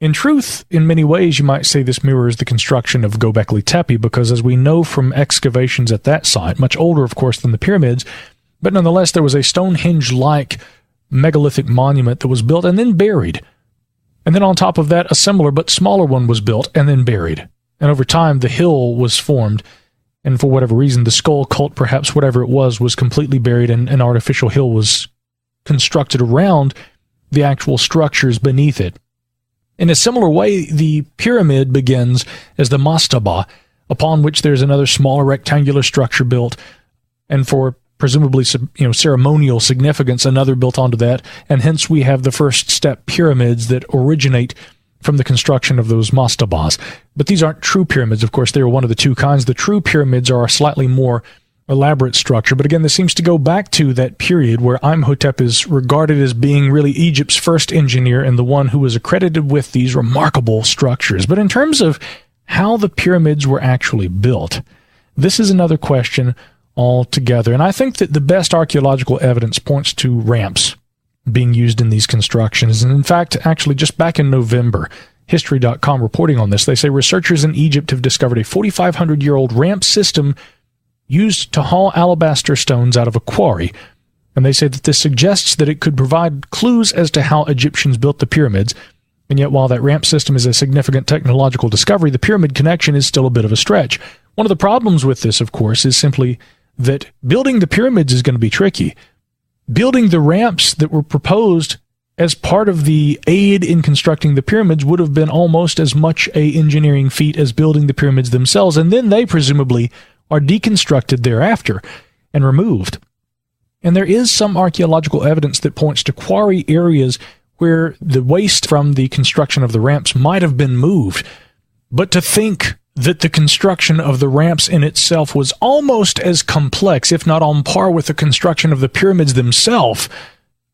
In truth, in many ways, you might say this mirrors the construction of Gobekli Tepe, because as we know from excavations at that site, much older, of course, than the pyramids, but nonetheless, there was a Stonehenge-like megalithic monument that was built and then buried. And then on top of that, a similar but smaller one was built and then buried. And over time, the hill was formed, and for whatever reason, the skull cult, perhaps whatever it was completely buried, and an artificial hill was constructed around the actual structures beneath it. In a similar way, the pyramid begins as the mastaba, upon which there's another smaller rectangular structure built, and for presumably ceremonial significance, another built onto that, and hence we have the first step pyramids that originate from the construction of those mastabas. But these aren't true pyramids, of course. They are one of the two kinds. The true pyramids are a slightly more elaborate structure, but again, this seems to go back to that period where Imhotep is regarded as being really Egypt's first engineer and the one who was accredited with these remarkable structures. But in terms of how the pyramids were actually built, this is another question altogether, and I think that the best archaeological evidence points to ramps being used in these constructions. And in fact, actually just back in November, History.com reporting on this, they say researchers in Egypt have discovered a 4,500-year-old ramp system used to haul alabaster stones out of a quarry, and they say that this suggests that it could provide clues as to how Egyptians built the pyramids. And yet, while that ramp system is a significant technological discovery, the pyramid connection is still a bit of a stretch. One of the problems with this, of course, is simply that building the pyramids is going to be tricky. Building the ramps that were proposed as part of the aid in constructing the pyramids would have been almost as much an engineering feat as building the pyramids themselves, and then they presumably are deconstructed thereafter and removed. And there is some archaeological evidence that points to quarry areas where the waste from the construction of the ramps might have been moved. But to think that the construction of the ramps in itself was almost as complex, if not on par with the construction of the pyramids themselves,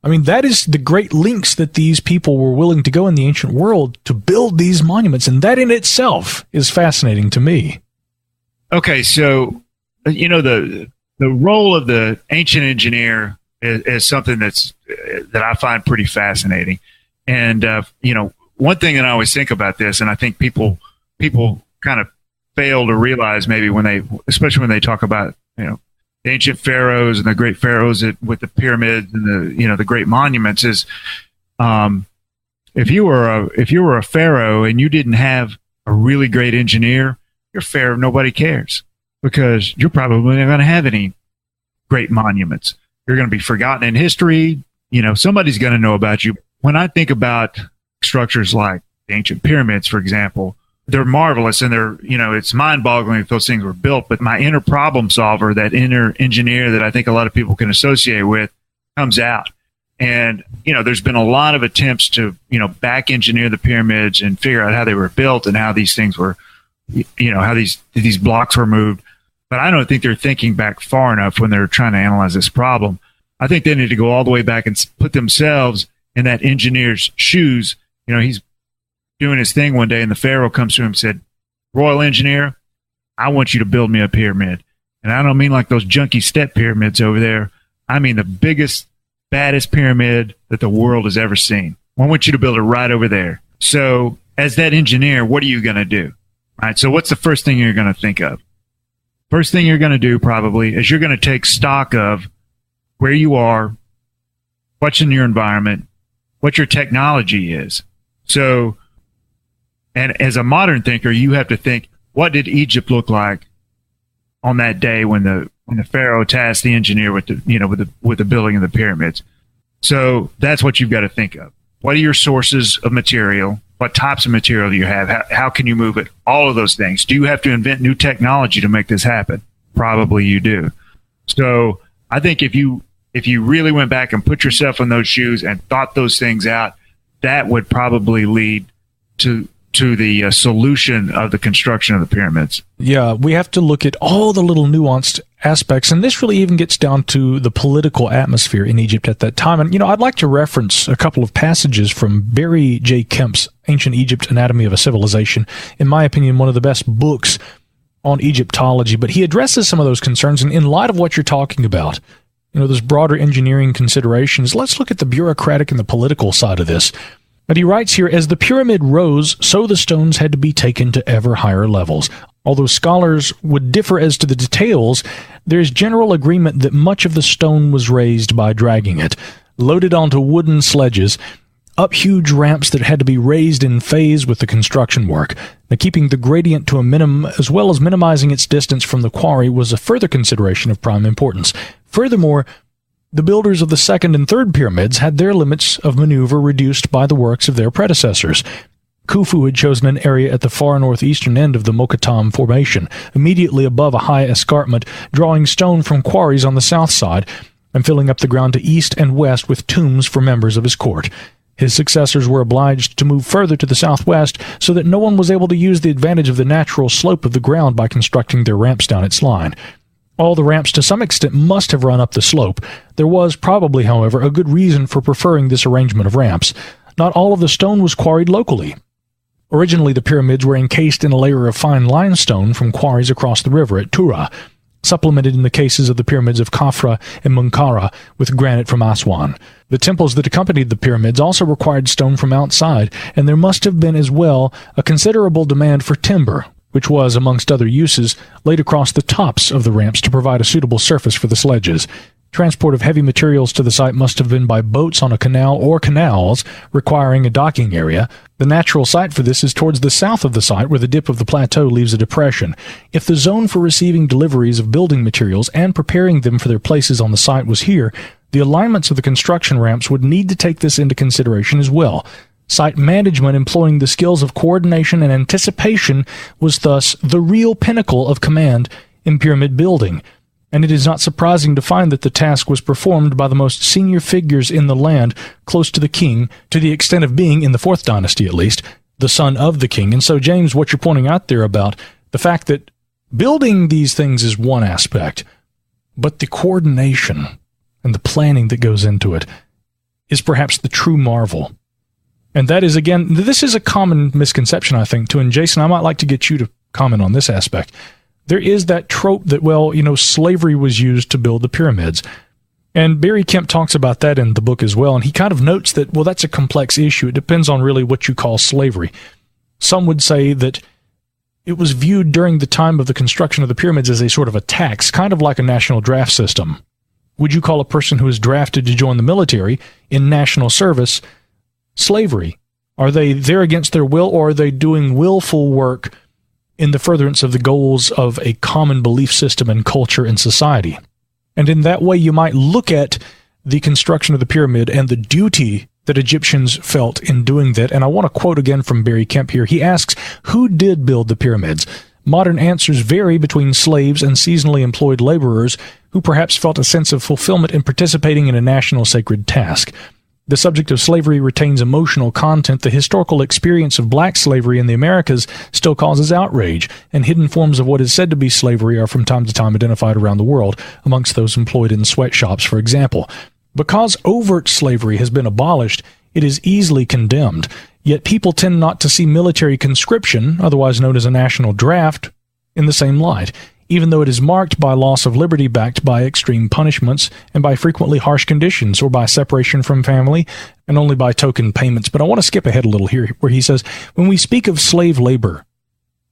I mean, that is the great lengths that these people were willing to go in the ancient world to build these monuments, and that in itself is fascinating to me. Okay, so, the role of the ancient engineer is something that I find pretty fascinating. And, one thing that I always think about this, and I think people kind of fail to realize maybe especially when they talk about, the ancient pharaohs and the great pharaohs with the pyramids and the great monuments is, if you were a pharaoh and you didn't have a really great engineer, you're pharaoh. Nobody cares because you're probably not going to have any great monuments. You're going to be forgotten in history. Somebody's going to know about you. When I think about structures like the ancient pyramids, for example, they're marvelous and it's mind-boggling if those things were built. But my inner problem solver, that inner engineer that I think a lot of people can associate with, comes out. And, there's been a lot of attempts to, back engineer the pyramids and figure out how they were built and how these things were, how these blocks were moved. But I don't think they're thinking back far enough when they're trying to analyze this problem. I think they need to go all the way back and put themselves in that engineer's shoes. He's doing his thing one day and the pharaoh comes to him and said, "Royal engineer, I want you to build me a pyramid. And I don't mean like those junky step pyramids over there. I mean the biggest, baddest pyramid that the world has ever seen. I want you to build it right over there." So as that engineer, what are you going to do? All right. So what's the first thing you're going to think of? First thing you're going to do probably is you're going to take stock of where you are, what's in your environment, what your technology is. So, and as a modern thinker, you have to think, what did Egypt look like on that day when the pharaoh tasked the engineer with the building of the pyramids? So that's what you've got to think of. What are your sources of material? What types of material do you have? How can you move it? All of those things. Do you have to invent new technology to make this happen? Probably you do. So I think if you really went back and put yourself in those shoes and thought those things out, that would probably lead to the solution of the construction of the pyramids. Yeah, we have to look at all the little nuanced aspects, and this really even gets down to the political atmosphere in Egypt at that time. And, I'd like to reference a couple of passages from Barry J. Kemp's Ancient Egypt, Anatomy of a Civilization. In my opinion, one of the best books on Egyptology, but he addresses some of those concerns, and in light of what you're talking about, those broader engineering considerations, let's look at the bureaucratic and the political side of this. But he writes here, as the pyramid rose, so the stones had to be taken to ever higher levels. Although scholars would differ as to the details, there is general agreement that much of the stone was raised by dragging it, loaded onto wooden sledges, up huge ramps that had to be raised in phase with the construction work. Now, keeping the gradient to a minimum, as well as minimizing its distance from the quarry, was a further consideration of prime importance. Furthermore, the builders of the second and third pyramids had their limits of maneuver reduced by the works of their predecessors. Khufu had chosen an area at the far northeastern end of the Mokattam Formation, immediately above a high escarpment, drawing stone from quarries on the south side and filling up the ground to east and west with tombs for members of his court. His successors were obliged to move further to the southwest so that no one was able to use the advantage of the natural slope of the ground by constructing their ramps down its line. All the ramps to some extent must have run up the slope. There was probably, however, a good reason for preferring this arrangement of ramps. Not all of the stone was quarried locally. Originally, the pyramids were encased in a layer of fine limestone from quarries across the river at Tura, supplemented in the cases of the pyramids of Khafra and Munkara with granite from Aswan. The temples that accompanied the pyramids also required stone from outside, and there must have been as well a considerable demand for timber, which was, amongst other uses, laid across the tops of the ramps to provide a suitable surface for the sledges. Transport of heavy materials to the site must have been by boats on a canal or canals, requiring a docking area. The natural site for this is towards the south of the site, where the dip of the plateau leaves a depression. If the zone for receiving deliveries of building materials and preparing them for their places on the site was here, the alignments of the construction ramps would need to take this into consideration as well. Site management employing the skills of coordination and anticipation was thus the real pinnacle of command in pyramid building, and it is not surprising to find that the task was performed by the most senior figures in the land, close to the king, to the extent of being, in the fourth dynasty at least, the son of the king. And so, James, what you're pointing out there about the fact that building these things is one aspect, but the coordination and the planning that goes into it is perhaps the true marvel. And that is, again, this is a common misconception, I think, too. And Jason, I might like to get you to comment on this aspect. There is that trope that, slavery was used to build the pyramids. And Barry Kemp talks about that in the book as well. And he kind of notes that, that's a complex issue. It depends on really what you call slavery. Some would say that it was viewed during the time of the construction of the pyramids as a sort of a tax, kind of like a national draft system. Would you call a person who is drafted to join the military in national service slavery? Are they there against their will, or are they doing willful work in the furtherance of the goals of a common belief system and culture and society? And in that way, you might look at the construction of the pyramid and the duty that Egyptians felt in doing that. And I want to quote again from Barry Kemp here. He asks, who did build the pyramids? Modern answers vary between slaves and seasonally employed laborers who perhaps felt a sense of fulfillment in participating in a national sacred task. The subject of slavery retains emotional content. The historical experience of black slavery in the Americas still causes outrage, and hidden forms of what is said to be slavery are from time to time identified around the world, amongst those employed in sweatshops, for example. Because overt slavery has been abolished, it is easily condemned, yet people tend not to see military conscription, otherwise known as a national draft, in the same light, even though it is marked by loss of liberty backed by extreme punishments and by frequently harsh conditions, or by separation from family and only by token payments. But I want to skip ahead a little here, where he says, when we speak of slave labor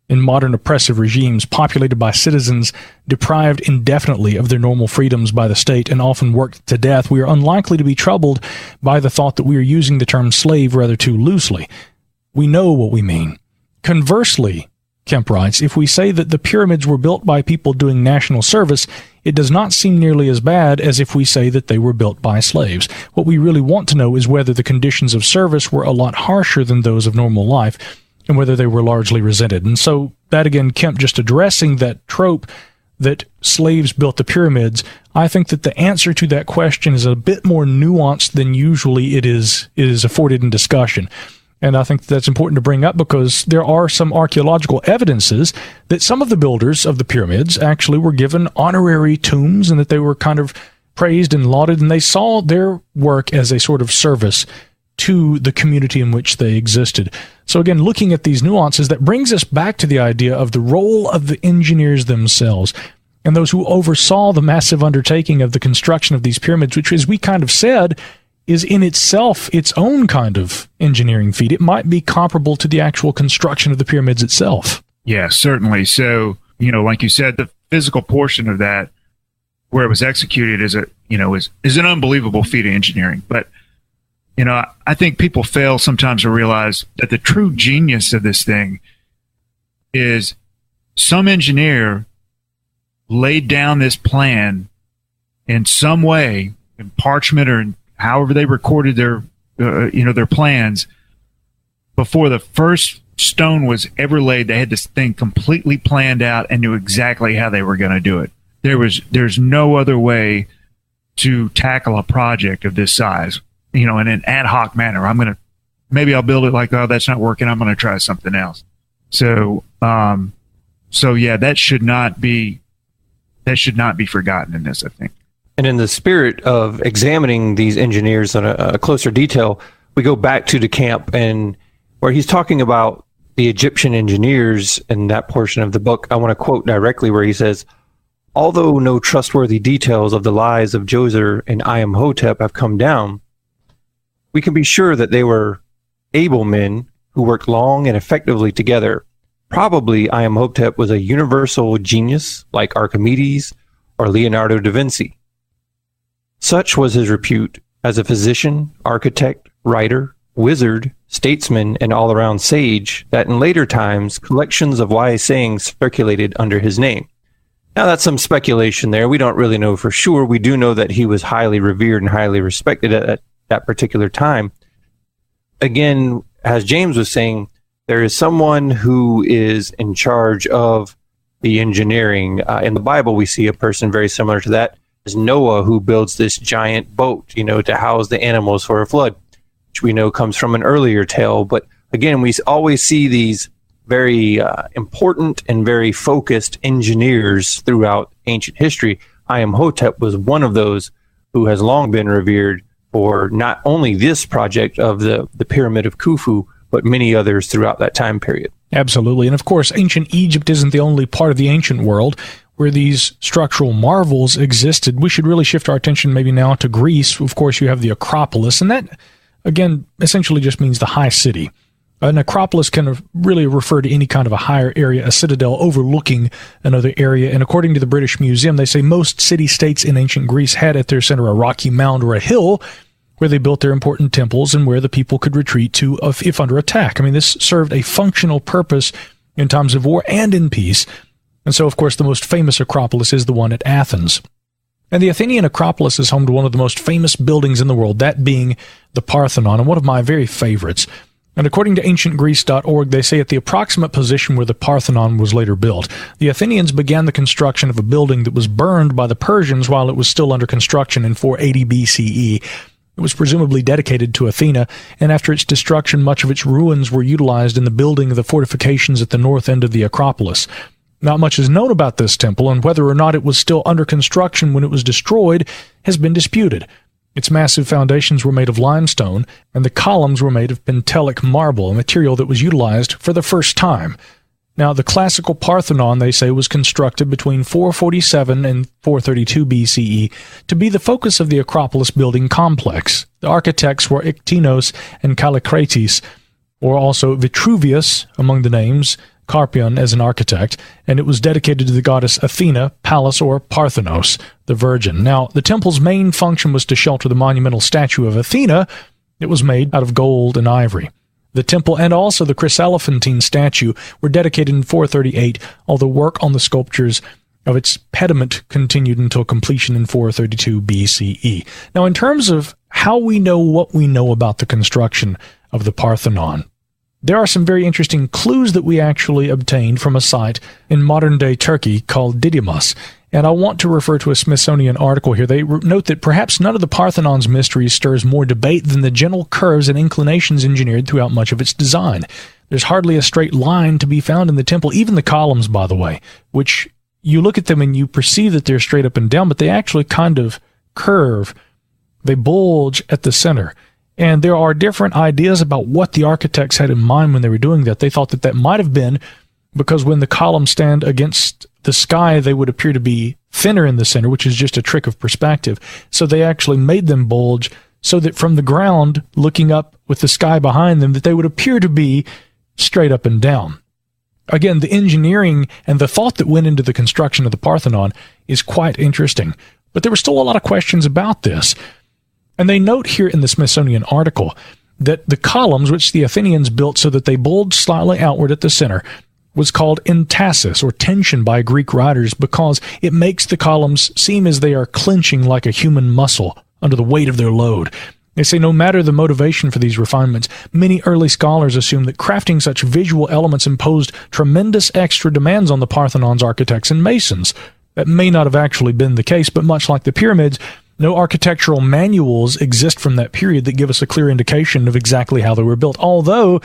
in modern oppressive regimes populated by citizens deprived indefinitely of their normal freedoms by the state and often worked to death, we are unlikely to be troubled by the thought that we are using the term slave rather too loosely. We know what we mean. Conversely, Kemp writes, if we say that the pyramids were built by people doing national service, it does not seem nearly as bad as if we say that they were built by slaves. What we really want to know is whether the conditions of service were a lot harsher than those of normal life, and whether they were largely resented. And so that, again, Kemp just addressing that trope that slaves built the pyramids, I think that the answer to that question is a bit more nuanced than usually it is afforded in discussion. And I think that's important to bring up because there are some archaeological evidences that some of the builders of the pyramids actually were given honorary tombs and that they were kind of praised and lauded, and they saw their work as a sort of service to the community in which they existed. So again, looking at these nuances, that brings us back to the idea of the role of the engineers themselves and those who oversaw the massive undertaking of the construction of these pyramids, which, as we kind of said, is in itself its own kind of engineering feat. It might be comparable to the actual construction of the pyramids itself. Yeah, certainly. So, like you said, the physical portion of that, where it was executed, is an unbelievable feat of engineering. But I think people fail sometimes to realize that the true genius of this thing is some engineer laid down this plan in some way, in parchment or however they recorded their plans, before the first stone was ever laid. They had this thing completely planned out and knew exactly how they were going to do it. There's no other way to tackle a project of this size. In an ad hoc manner. Maybe I'll build it like, oh, that's not working, I'm going to try something else. So yeah, that should not be forgotten in this, I think. And in the spirit of examining these engineers in a closer detail, we go back to De Camp, and where he's talking about the Egyptian engineers in that portion of the book. I want to quote directly where he says, although no trustworthy details of the lives of Djoser and Imhotep have come down, we can be sure that they were able men who worked long and effectively together. Probably Imhotep was a universal genius like Archimedes or Leonardo da Vinci. Such was his repute as a physician, architect, writer, wizard, statesman, and all-around sage that in later times collections of wise sayings circulated under his name. Now that's some speculation there. We don't really know for sure. We do know that he was highly revered and highly respected at that particular time. Again, as James was saying, there is someone who is in charge of the engineering. In the Bible, we see a person very similar to that. It's Noah, who builds this giant boat, to house the animals for a flood, which we know comes from an earlier tale. But again, we always see these very important and very focused engineers throughout ancient history. Imhotep was one of those who has long been revered for not only this project of the Pyramid of Khufu, but many others throughout that time period. Absolutely. And of course, ancient Egypt isn't the only part of the ancient world where these structural marvels existed. We should really shift our attention maybe now to Greece. Of course, you have the Acropolis, and that, again, essentially just means the high city. An acropolis can really refer to any kind of a higher area, a citadel overlooking another area. And according to the British Museum, they say most city-states in ancient Greece had at their center a rocky mound or a hill where they built their important temples and where the people could retreat to if under attack. I mean, this served a functional purpose in times of war and in peace. And so, of course, the most famous Acropolis is the one at Athens. And the Athenian Acropolis is home to one of the most famous buildings in the world, that being the Parthenon, and one of my very favorites. And according to ancientgreece.org, they say at the approximate position where the Parthenon was later built, the Athenians began the construction of a building that was burned by the Persians while it was still under construction in 480 BCE. It was presumably dedicated to Athena, and after its destruction, much of its ruins were utilized in the building of the fortifications at the north end of the Acropolis. Not much is known about this temple, and whether or not it was still under construction when it was destroyed has been disputed. Its massive foundations were made of limestone, and the columns were made of pentelic marble, a material that was utilized for the first time. Now, the classical Parthenon, they say, was constructed between 447 and 432 BCE to be the focus of the Acropolis building complex. The architects were Iktinos and Kallikrates, or also Vitruvius among the names, Carpion as an architect, and it was dedicated to the goddess Athena, Pallas, or Parthenos, the Virgin. Now, the temple's main function was to shelter the monumental statue of Athena. It was made out of gold and ivory. The temple and also the chryselephantine statue were dedicated in 438, although work on the sculptures of its pediment continued until completion in 432 BCE. Now, in terms of how we know what we know about the construction of the Parthenon, there are some very interesting clues that we actually obtained from a site in modern-day Turkey called Didymos. And I want to refer to a Smithsonian article here. They note that perhaps none of the Parthenon's mysteries stirs more debate than the gentle curves and inclinations engineered throughout much of its design. There's hardly a straight line to be found in the temple, even the columns, by the way, which you look at them and you perceive that they're straight up and down, but they actually kind of curve. They bulge at the center. And there are different ideas about what the architects had in mind when they were doing that. They thought that that might have been because when the columns stand against the sky, they would appear to be thinner in the center, which is just a trick of perspective. So they actually made them bulge so that from the ground, looking up with the sky behind them, that they would appear to be straight up and down. Again, the engineering and the thought that went into the construction of the Parthenon is quite interesting. But there were still a lot of questions about this. And they note here in the Smithsonian article that the columns, which the Athenians built so that they bulged slightly outward at the center, was called entasis, or tension, by Greek writers because it makes the columns seem as they are clenching like a human muscle under the weight of their load. They say no matter the motivation for these refinements, many early scholars assume that crafting such visual elements imposed tremendous extra demands on the Parthenon's architects and masons. That may not have actually been the case, but much like the pyramids, no architectural manuals exist from that period that give us a clear indication of exactly how they were built, although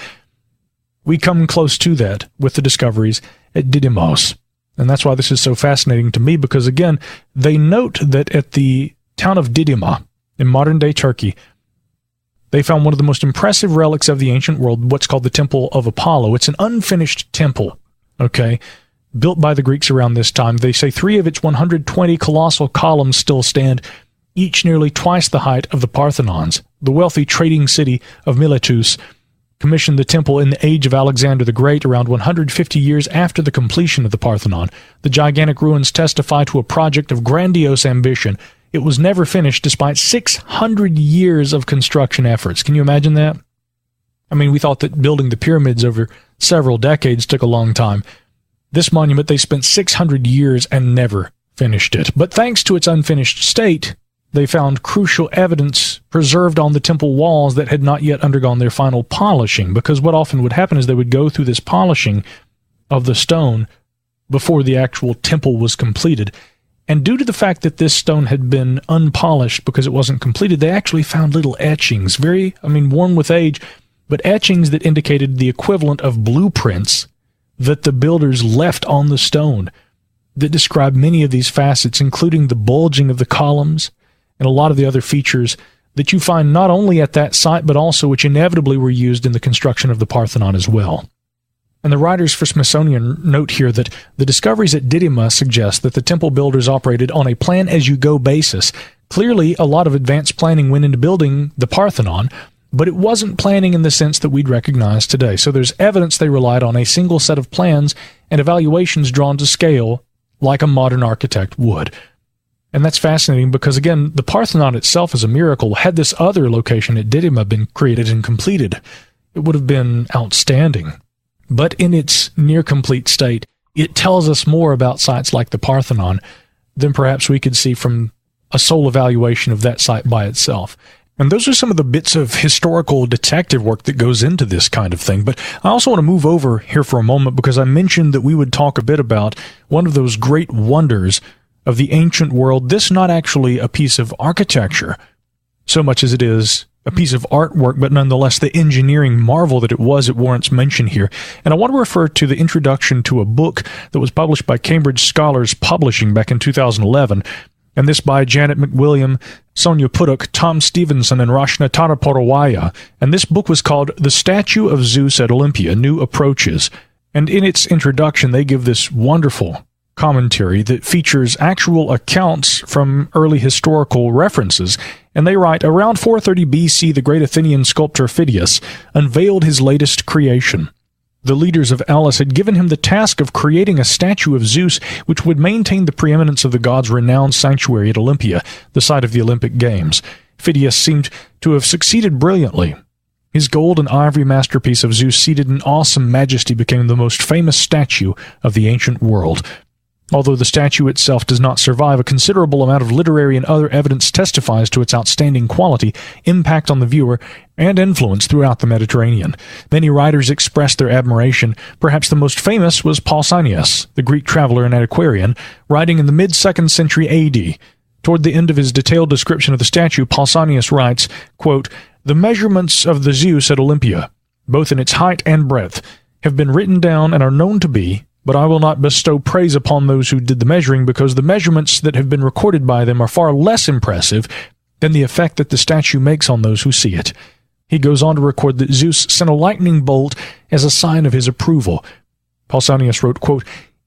we come close to that with the discoveries at Didymos. And that's why this is so fascinating to me, because, again, they note that at the town of Didyma in modern-day Turkey, they found one of the most impressive relics of the ancient world, what's called the Temple of Apollo. It's an unfinished temple, okay, built by the Greeks around this time. They say 3 of its 120 colossal columns still stand, each nearly twice the height of the Parthenons. The wealthy trading city of Miletus commissioned the temple in the age of Alexander the Great, around 150 years after the completion of the Parthenon. The gigantic ruins testify to a project of grandiose ambition. It was never finished despite 600 years of construction efforts. Can you imagine that? I mean, we thought that building the pyramids over several decades took a long time. This monument, they spent 600 years and never finished it. But thanks to its unfinished state, they found crucial evidence preserved on the temple walls that had not yet undergone their final polishing, because what often would happen is they would go through this polishing of the stone before the actual temple was completed. And due to the fact that this stone had been unpolished because it wasn't completed, they actually found little etchings, worn with age, but etchings that indicated the equivalent of blueprints that the builders left on the stone that describe many of these facets, including the bulging of the columns and a lot of the other features that you find not only at that site, but also which inevitably were used in the construction of the Parthenon as well. And the writers for Smithsonian note here that the discoveries at Didyma suggest that the temple builders operated on a plan-as-you-go basis. Clearly, a lot of advanced planning went into building the Parthenon, but it wasn't planning in the sense that we'd recognize today. So there's evidence they relied on a single set of plans and evaluations drawn to scale like a modern architect would. And that's fascinating because, again, the Parthenon itself is a miracle. Had this other location at Didyma been created and completed, it would have been outstanding. But in its near-complete state, it tells us more about sites like the Parthenon than perhaps we could see from a sole evaluation of that site by itself. And those are some of the bits of historical detective work that goes into this kind of thing. But I also want to move over here for a moment because I mentioned that we would talk a bit about one of those great wonders of the ancient world. This not actually a piece of architecture so much as it is a piece of artwork, but nonetheless the engineering marvel that it was, it warrants mention here. And I want to refer to the introduction to a book that was published by Cambridge Scholars Publishing back in 2011, and this by Janet McWilliam, Sonia Puddock, Tom Stevenson, and Rashna Taraporawaya. And this book was called The Statue of Zeus at Olympia, New Approaches. And in its introduction, they give this wonderful commentary that features actual accounts from early historical references. And they write, around 430 BC, the great Athenian sculptor Phidias unveiled his latest creation. The leaders of Elis had given him the task of creating a statue of Zeus which would maintain the preeminence of the god's renowned sanctuary at Olympia, the site of the Olympic Games. Phidias seemed to have succeeded brilliantly. His gold and ivory masterpiece of Zeus seated in awesome majesty became the most famous statue of the ancient world. Although the statue itself does not survive, a considerable amount of literary and other evidence testifies to its outstanding quality, impact on the viewer, and influence throughout the Mediterranean. Many writers expressed their admiration. Perhaps the most famous was Pausanias, the Greek traveler and antiquarian, writing in the mid-2nd century AD. Toward the end of his detailed description of the statue, Pausanias writes, quote, "The measurements of the Zeus at Olympia, both in its height and breadth, have been written down and are known to be, but I will not bestow praise upon those who did the measuring, because the measurements that have been recorded by them are far less impressive than the effect that the statue makes on those who see it." He goes on to record that Zeus sent a lightning bolt as a sign of his approval. Pausanias wrote, quote,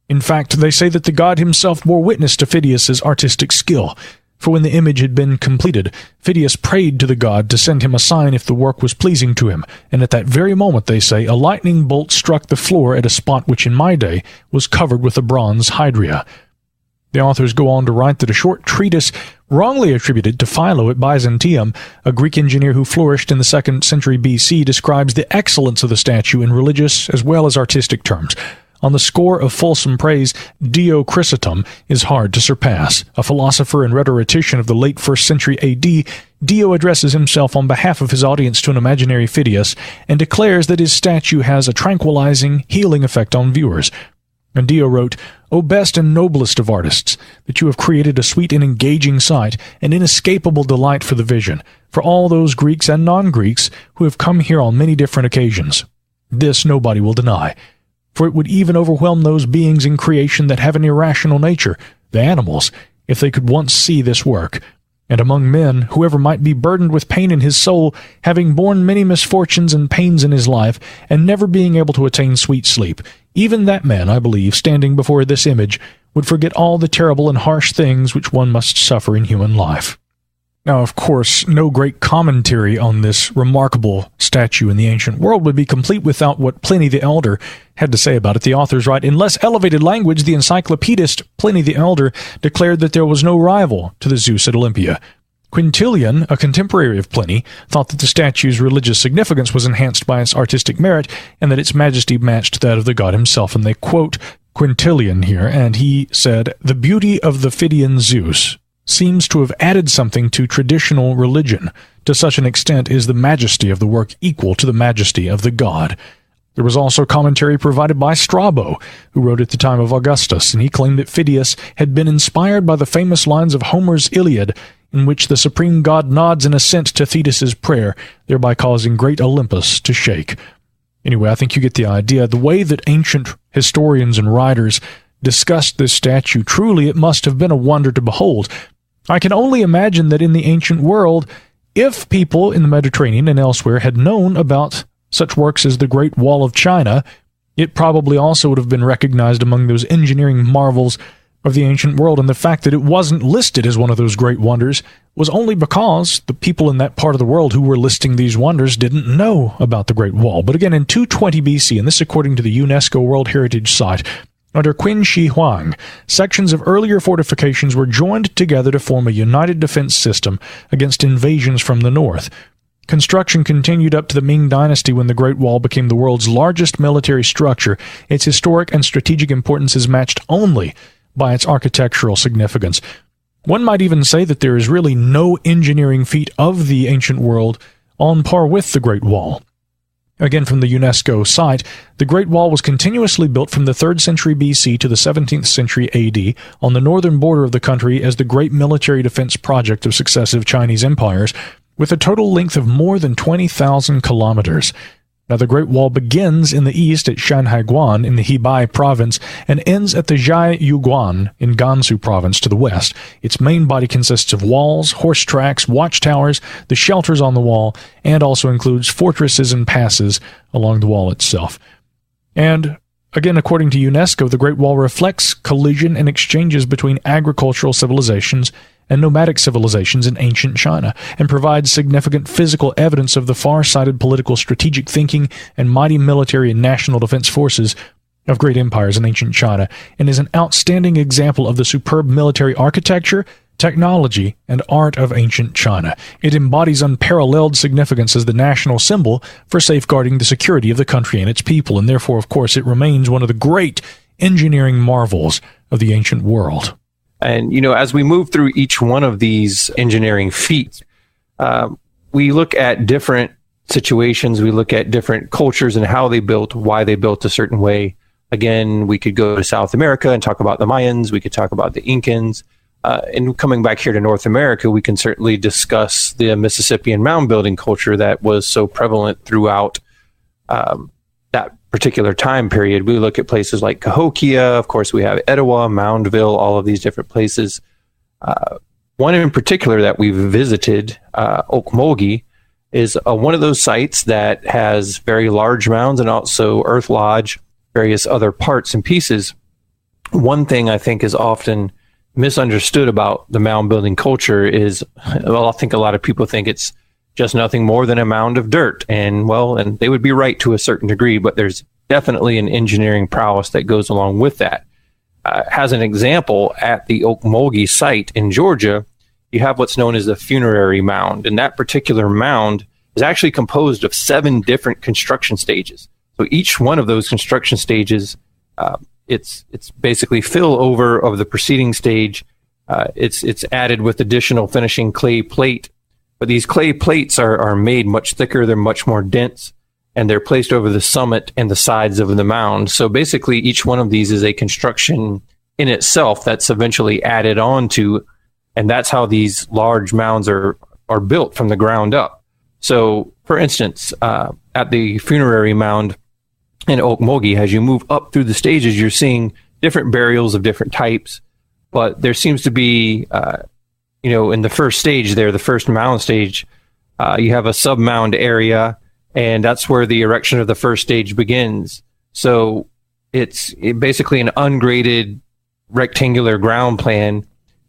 "In fact, they say that the god himself bore witness to Phidias's artistic skill. For when the image had been completed, Phidias prayed to the god to send him a sign if the work was pleasing to him, and at that very moment, they say, a lightning bolt struck the floor at a spot which in my day was covered with a bronze hydria." The authors go on to write that a short treatise wrongly attributed to Philo at Byzantium, a Greek engineer who flourished in the 2nd century BC, describes the excellence of the statue in religious as well as artistic terms. On the score of fulsome praise, Dio Chrysostom is hard to surpass. A philosopher and rhetorician of the late 1st century AD, Dio addresses himself on behalf of his audience to an imaginary Phidias and declares that his statue has a tranquilizing, healing effect on viewers. And Dio wrote, "O best and noblest of artists, that you have created a sweet and engaging sight, an inescapable delight for the vision, for all those Greeks and non-Greeks who have come here on many different occasions. This nobody will deny. For it would even overwhelm those beings in creation that have an irrational nature, the animals, if they could once see this work. And among men, whoever might be burdened with pain in his soul, having borne many misfortunes and pains in his life, and never being able to attain sweet sleep, even that man, I believe, standing before this image, would forget all the terrible and harsh things which one must suffer in human life." Now, of course, no great commentary on this remarkable statue in the ancient world would be complete without what Pliny the Elder had to say about it. The authors write, "In less elevated language, the encyclopedist Pliny the Elder declared that there was no rival to the Zeus at Olympia. Quintilian, a contemporary of Pliny, thought that the statue's religious significance was enhanced by its artistic merit, and that its majesty matched that of the god himself." And they quote Quintilian here, and he said, "The beauty of the Phidian Zeus seems to have added something to traditional religion. To such an extent is the majesty of the work equal to the majesty of the god." There was also commentary provided by Strabo, who wrote at the time of Augustus, and he claimed that Phidias had been inspired by the famous lines of Homer's Iliad, in which the supreme god nods in assent to Thetis's prayer, thereby causing great Olympus to shake. Anyway, I think you get the idea. The way that ancient historians and writers discussed this statue, truly it must have been a wonder to behold. I can only imagine that in the ancient world, if people in the Mediterranean and elsewhere had known about such works as the Great Wall of China, it probably also would have been recognized among those engineering marvels of the ancient world. And the fact that it wasn't listed as one of those great wonders was only because the people in that part of the world who were listing these wonders didn't know about the Great Wall. But again, in 220 BC, and this according to the UNESCO World Heritage Site, Under Qin Shi Huang, sections of earlier fortifications were joined together to form a united defense system against invasions from the north. Construction continued up to the Ming Dynasty when the Great Wall became the world's largest military structure. Its historic and strategic importance is matched only by its architectural significance. One might even say that there is really no engineering feat of the ancient world on par with the Great Wall. Again, from the UNESCO site, the Great Wall was continuously built from the 3rd century BC to the 17th century AD on the northern border of the country as the great military defense project of successive Chinese empires, with a total length of more than 20,000 kilometers. Now, the Great Wall begins in the east at Shanhaiguan in the Hebei province and ends at the Zhaiyuguan in Gansu province to the west. Its main body consists of walls, horse tracks, watchtowers, the shelters on the wall, and also includes fortresses and passes along the wall itself. And again, according to UNESCO, the Great Wall reflects collision and exchanges between agricultural civilizations and nomadic civilizations in ancient China, and provides significant physical evidence of the far-sighted political strategic thinking and mighty military and national defense forces of great empires in ancient China, and is an outstanding example of the superb military architecture, technology, and art of ancient China. It embodies unparalleled significance as the national symbol for safeguarding the security of the country and its people, and therefore, of course, it remains one of the great engineering marvels of the ancient world. And, as we move through each one of these engineering feats, we look at different situations, we look at different cultures and how they built, why they built a certain way. Again, we could go to South America and talk about the Mayans, we could talk about the Incans, and coming back here to North America, we can certainly discuss the Mississippian mound building culture that was so prevalent throughout that particular time period. We look at places like Cahokia, of course we have Etowah, Moundville, all of these different places. One in particular that we've visited, Okmulgee, is one of those sites that has very large mounds and also earth lodge, various other parts and pieces. One thing I think is often misunderstood about the mound building culture is, well, I think a lot of people think it's just nothing more than a mound of dirt. And they would be right to a certain degree, but there's definitely an engineering prowess that goes along with that. As an example, at the Okmulgee site in Georgia, you have what's known as the Funerary mound. And that particular mound is actually composed of 7 different construction stages. So each one of those construction stages, it's basically fill over of the preceding stage. It's added with additional finishing clay plate. But these clay plates are made much thicker, they're much more dense, and they're placed over the summit and the sides of the mound. So basically, each one of these is a construction in itself that's eventually added on to, and that's how these large mounds are built from the ground up. So, for instance, at the Funerary mound in Okmulgee, as you move up through the stages, you're seeing different burials of different types, but there seems to be in the first stage there, the first mound stage, you have a sub-mound area, and that's where the erection of the first stage begins. So it's basically an ungraded rectangular ground plan,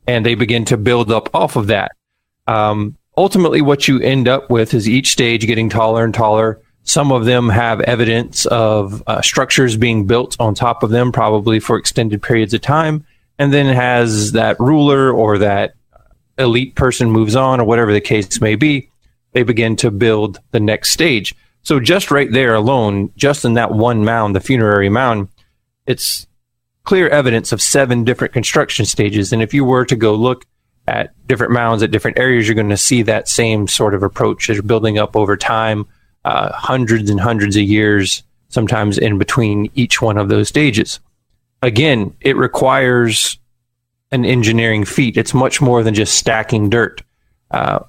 and they begin to build up off of that. Ultimately, what you end up with is each stage getting taller and taller. Some of them have evidence of structures being built on top of them, probably for extended periods of time, and then has that ruler or that elite person moves on, or whatever the case may be, they begin to build the next stage. So just right there alone, just in that one mound, the Funerary mound, it's clear evidence of 7 different construction stages. And if you were to go look at different mounds at different areas, you're going to see that same sort of approach. They're building up over time, hundreds and hundreds of years, sometimes in between each one of those stages. Again, it requires an engineering feat. It's much more than just stacking dirt.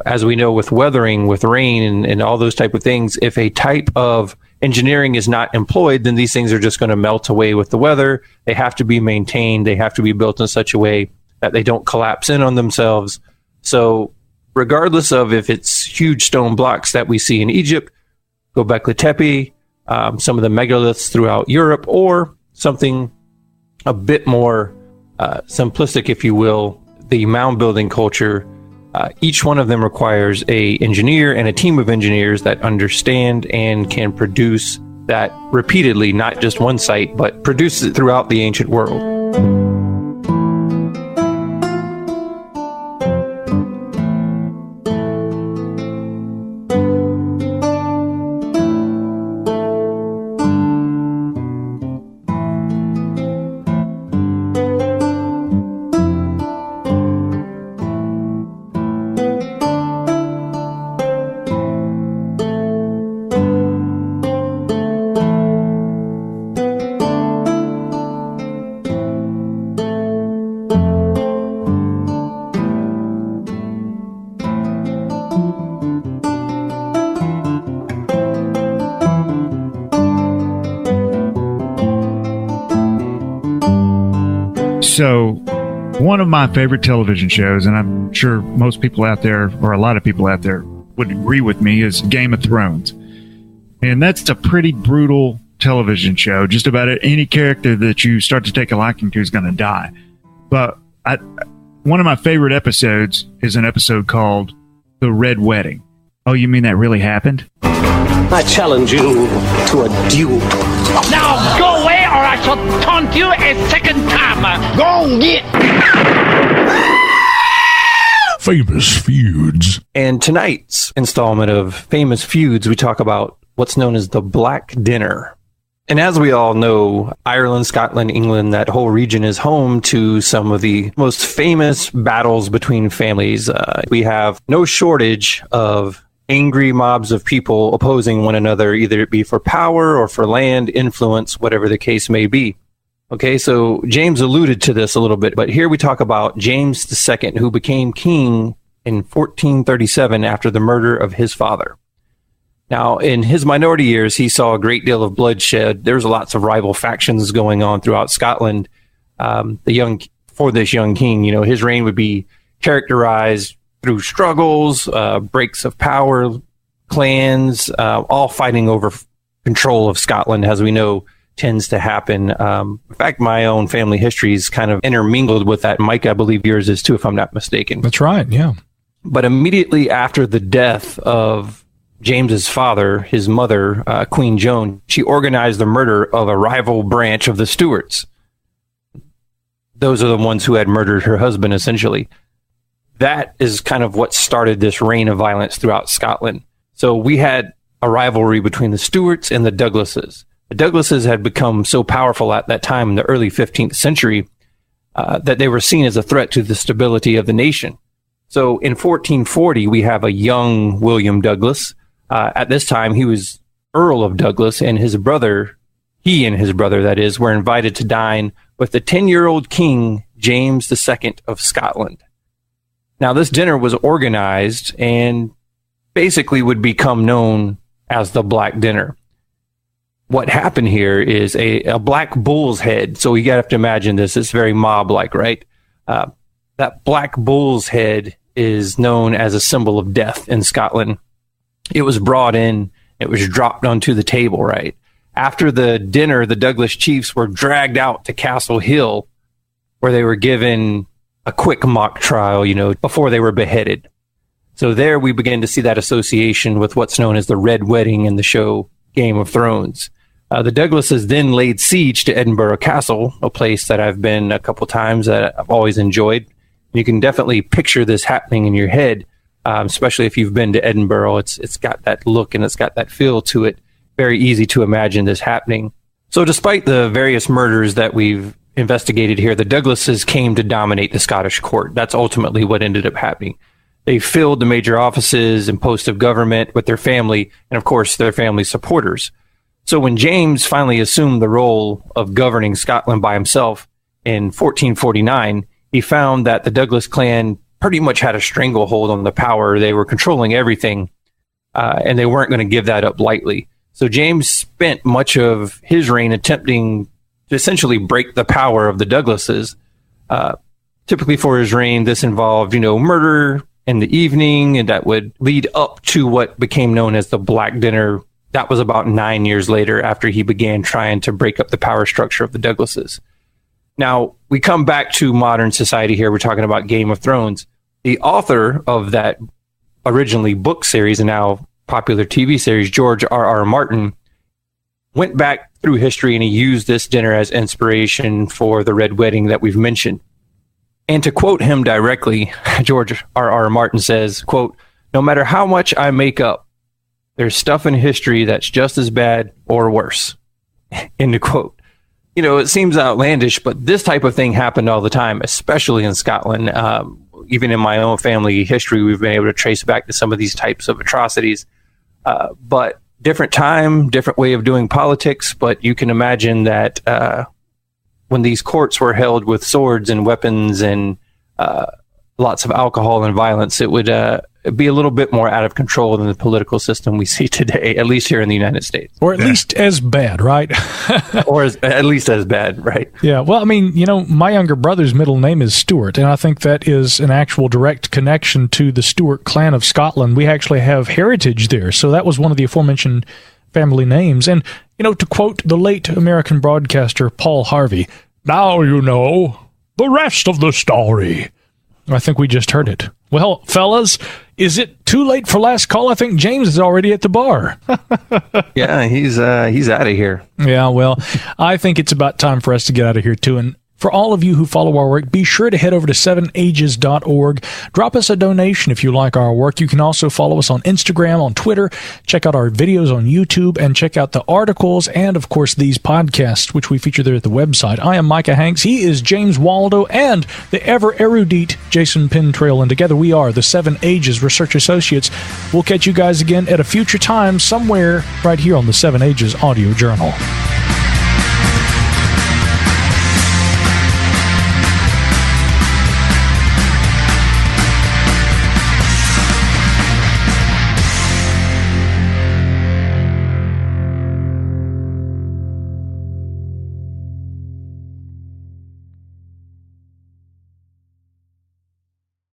As we know, with weathering, with rain, and all those type of things, if a type of engineering is not employed, then these things are just going to melt away with the weather. They have to be maintained. They have to be built in such a way that they don't collapse in on themselves. So regardless of if it's huge stone blocks that we see in Egypt, Gobekli Tepe, some of the megaliths throughout Europe, or something a bit more simplistic, if you will, the mound building culture, each one of them requires a engineer and a team of engineers that understand and can produce that repeatedly, not just one site, but produces it throughout the ancient world. So, one of my favorite television shows, and I'm sure most people out there, or a lot of people out there, would agree with me, is Game of Thrones. And that's a pretty brutal television show. Just about any character that you start to take a liking to is going to die. But one of my favorite episodes is an episode called The Red Wedding. Oh, you mean that really happened? I challenge you to a duel. Now go away or I shall taunt you a second time. Go on, get. Famous Feuds. And tonight's installment of Famous Feuds, we talk about what's known as the Black Dinner. And as we all know, Ireland, Scotland, England, that whole region is home to some of the most famous battles between families. We have no shortage of angry mobs of people opposing one another, either it be for power or for land, influence, whatever the case may be. Okay, so James alluded to this a little bit, but here we talk about James II, who became king in 1437 after the murder of his father. Now, in his minority years, he saw a great deal of bloodshed. There's lots of rival factions going on throughout Scotland. For this young king, his reign would be characterized through struggles, breaks of power, clans, all fighting over control of Scotland, as we know, tends to happen. In fact, my own family history is kind of intermingled with that. Mike, I believe yours is too, if I'm not mistaken. That's right, yeah. But immediately after the death of James's father, his mother, Queen Joan, she organized the murder of a rival branch of the Stuarts. Those are the ones who had murdered her husband, essentially. That is kind of what started this reign of violence throughout Scotland. So we had a rivalry between the Stuarts and the Douglases. The Douglases had become so powerful at that time in the early 15th century that they were seen as a threat to the stability of the nation. So in 1440, we have a young William Douglas. At this time, he was Earl of Douglas, and his brother, that is, were invited to dine with the 10-year-old King James II of Scotland. Now, this dinner was organized and basically would become known as the Black Dinner. What happened here is a black bull's head. So you have to imagine this. It's very mob-like, right? That black bull's head is known as a symbol of death in Scotland. It was brought in. It was dropped onto the table, right? After the dinner, the Douglas chiefs were dragged out to Castle Hill, where they were given a quick mock trial, before they were beheaded. So there we begin to see that association with what's known as the Red Wedding in the show Game of Thrones. The Douglases then laid siege to Edinburgh Castle, a place that I've been a couple times that I've always enjoyed. You can definitely picture this happening in your head, especially if you've been to Edinburgh. It's got that look and it's got that feel to it. Very easy to imagine this happening. So despite the various murders that we've investigated here, the Douglases came to dominate the Scottish court. That's ultimately what ended up happening. They filled the major offices and posts of government with their family and, of course, their family supporters. So when James finally assumed the role of governing Scotland by himself in 1449, he found that the Douglas clan pretty much had a stranglehold on the power. They were controlling everything, and they weren't going to give that up lightly. So James spent much of his reign attempting to essentially break the power of the Douglases. Typically for his reign, this involved, murder in the evening, and that would lead up to what became known as the Black Dinner. That was about 9 years later after he began trying to break up the power structure of the Douglases. Now, we come back to modern society here. We're talking about Game of Thrones. The author of that originally book series and now popular TV series, George R.R. Martin, went back through history and he used this dinner as inspiration for the Red Wedding that we've mentioned. And to quote him directly, George R.R. Martin says, quote, "No matter how much I make up, there's stuff in history that's just as bad or worse." End of quote. You know, it seems outlandish, but this type of thing happened all the time, especially in Scotland. Even in my own family history, we've been able to trace back to some of these types of atrocities. But different time, different way of doing politics. But you can imagine that when these courts were held with swords and weapons and lots of alcohol and violence, it would be a little bit more out of control than the political system we see today, at least here in the United States. Or at least as bad, right? At least as bad, right? Yeah, well, I mean, you know, my younger brother's middle name is Stuart, and I think that is an actual direct connection to the Stuart clan of Scotland. We actually have heritage there, so that was one of the aforementioned family names. And, you know, to quote the late American broadcaster Paul Harvey, "Now you know the rest of the story." I think we just heard it. Well, fellas, is it too late for last call? I think James is already at the bar. Yeah, he's out of here. Yeah, well, I think it's about time for us to get out of here, too. And for all of you who follow our work, be sure to head over to 7ages.org. Drop us a donation if you like our work. You can also follow us on Instagram, on Twitter, check out our videos on YouTube, and check out the articles and, of course, these podcasts, which we feature there at the website. I am Micah Hanks. He is James Waldo and the ever-erudite Jason Pintrail. And together we are the 7 Ages Research Associates. We'll catch you guys again at a future time somewhere right here on the 7 Ages Audio Journal.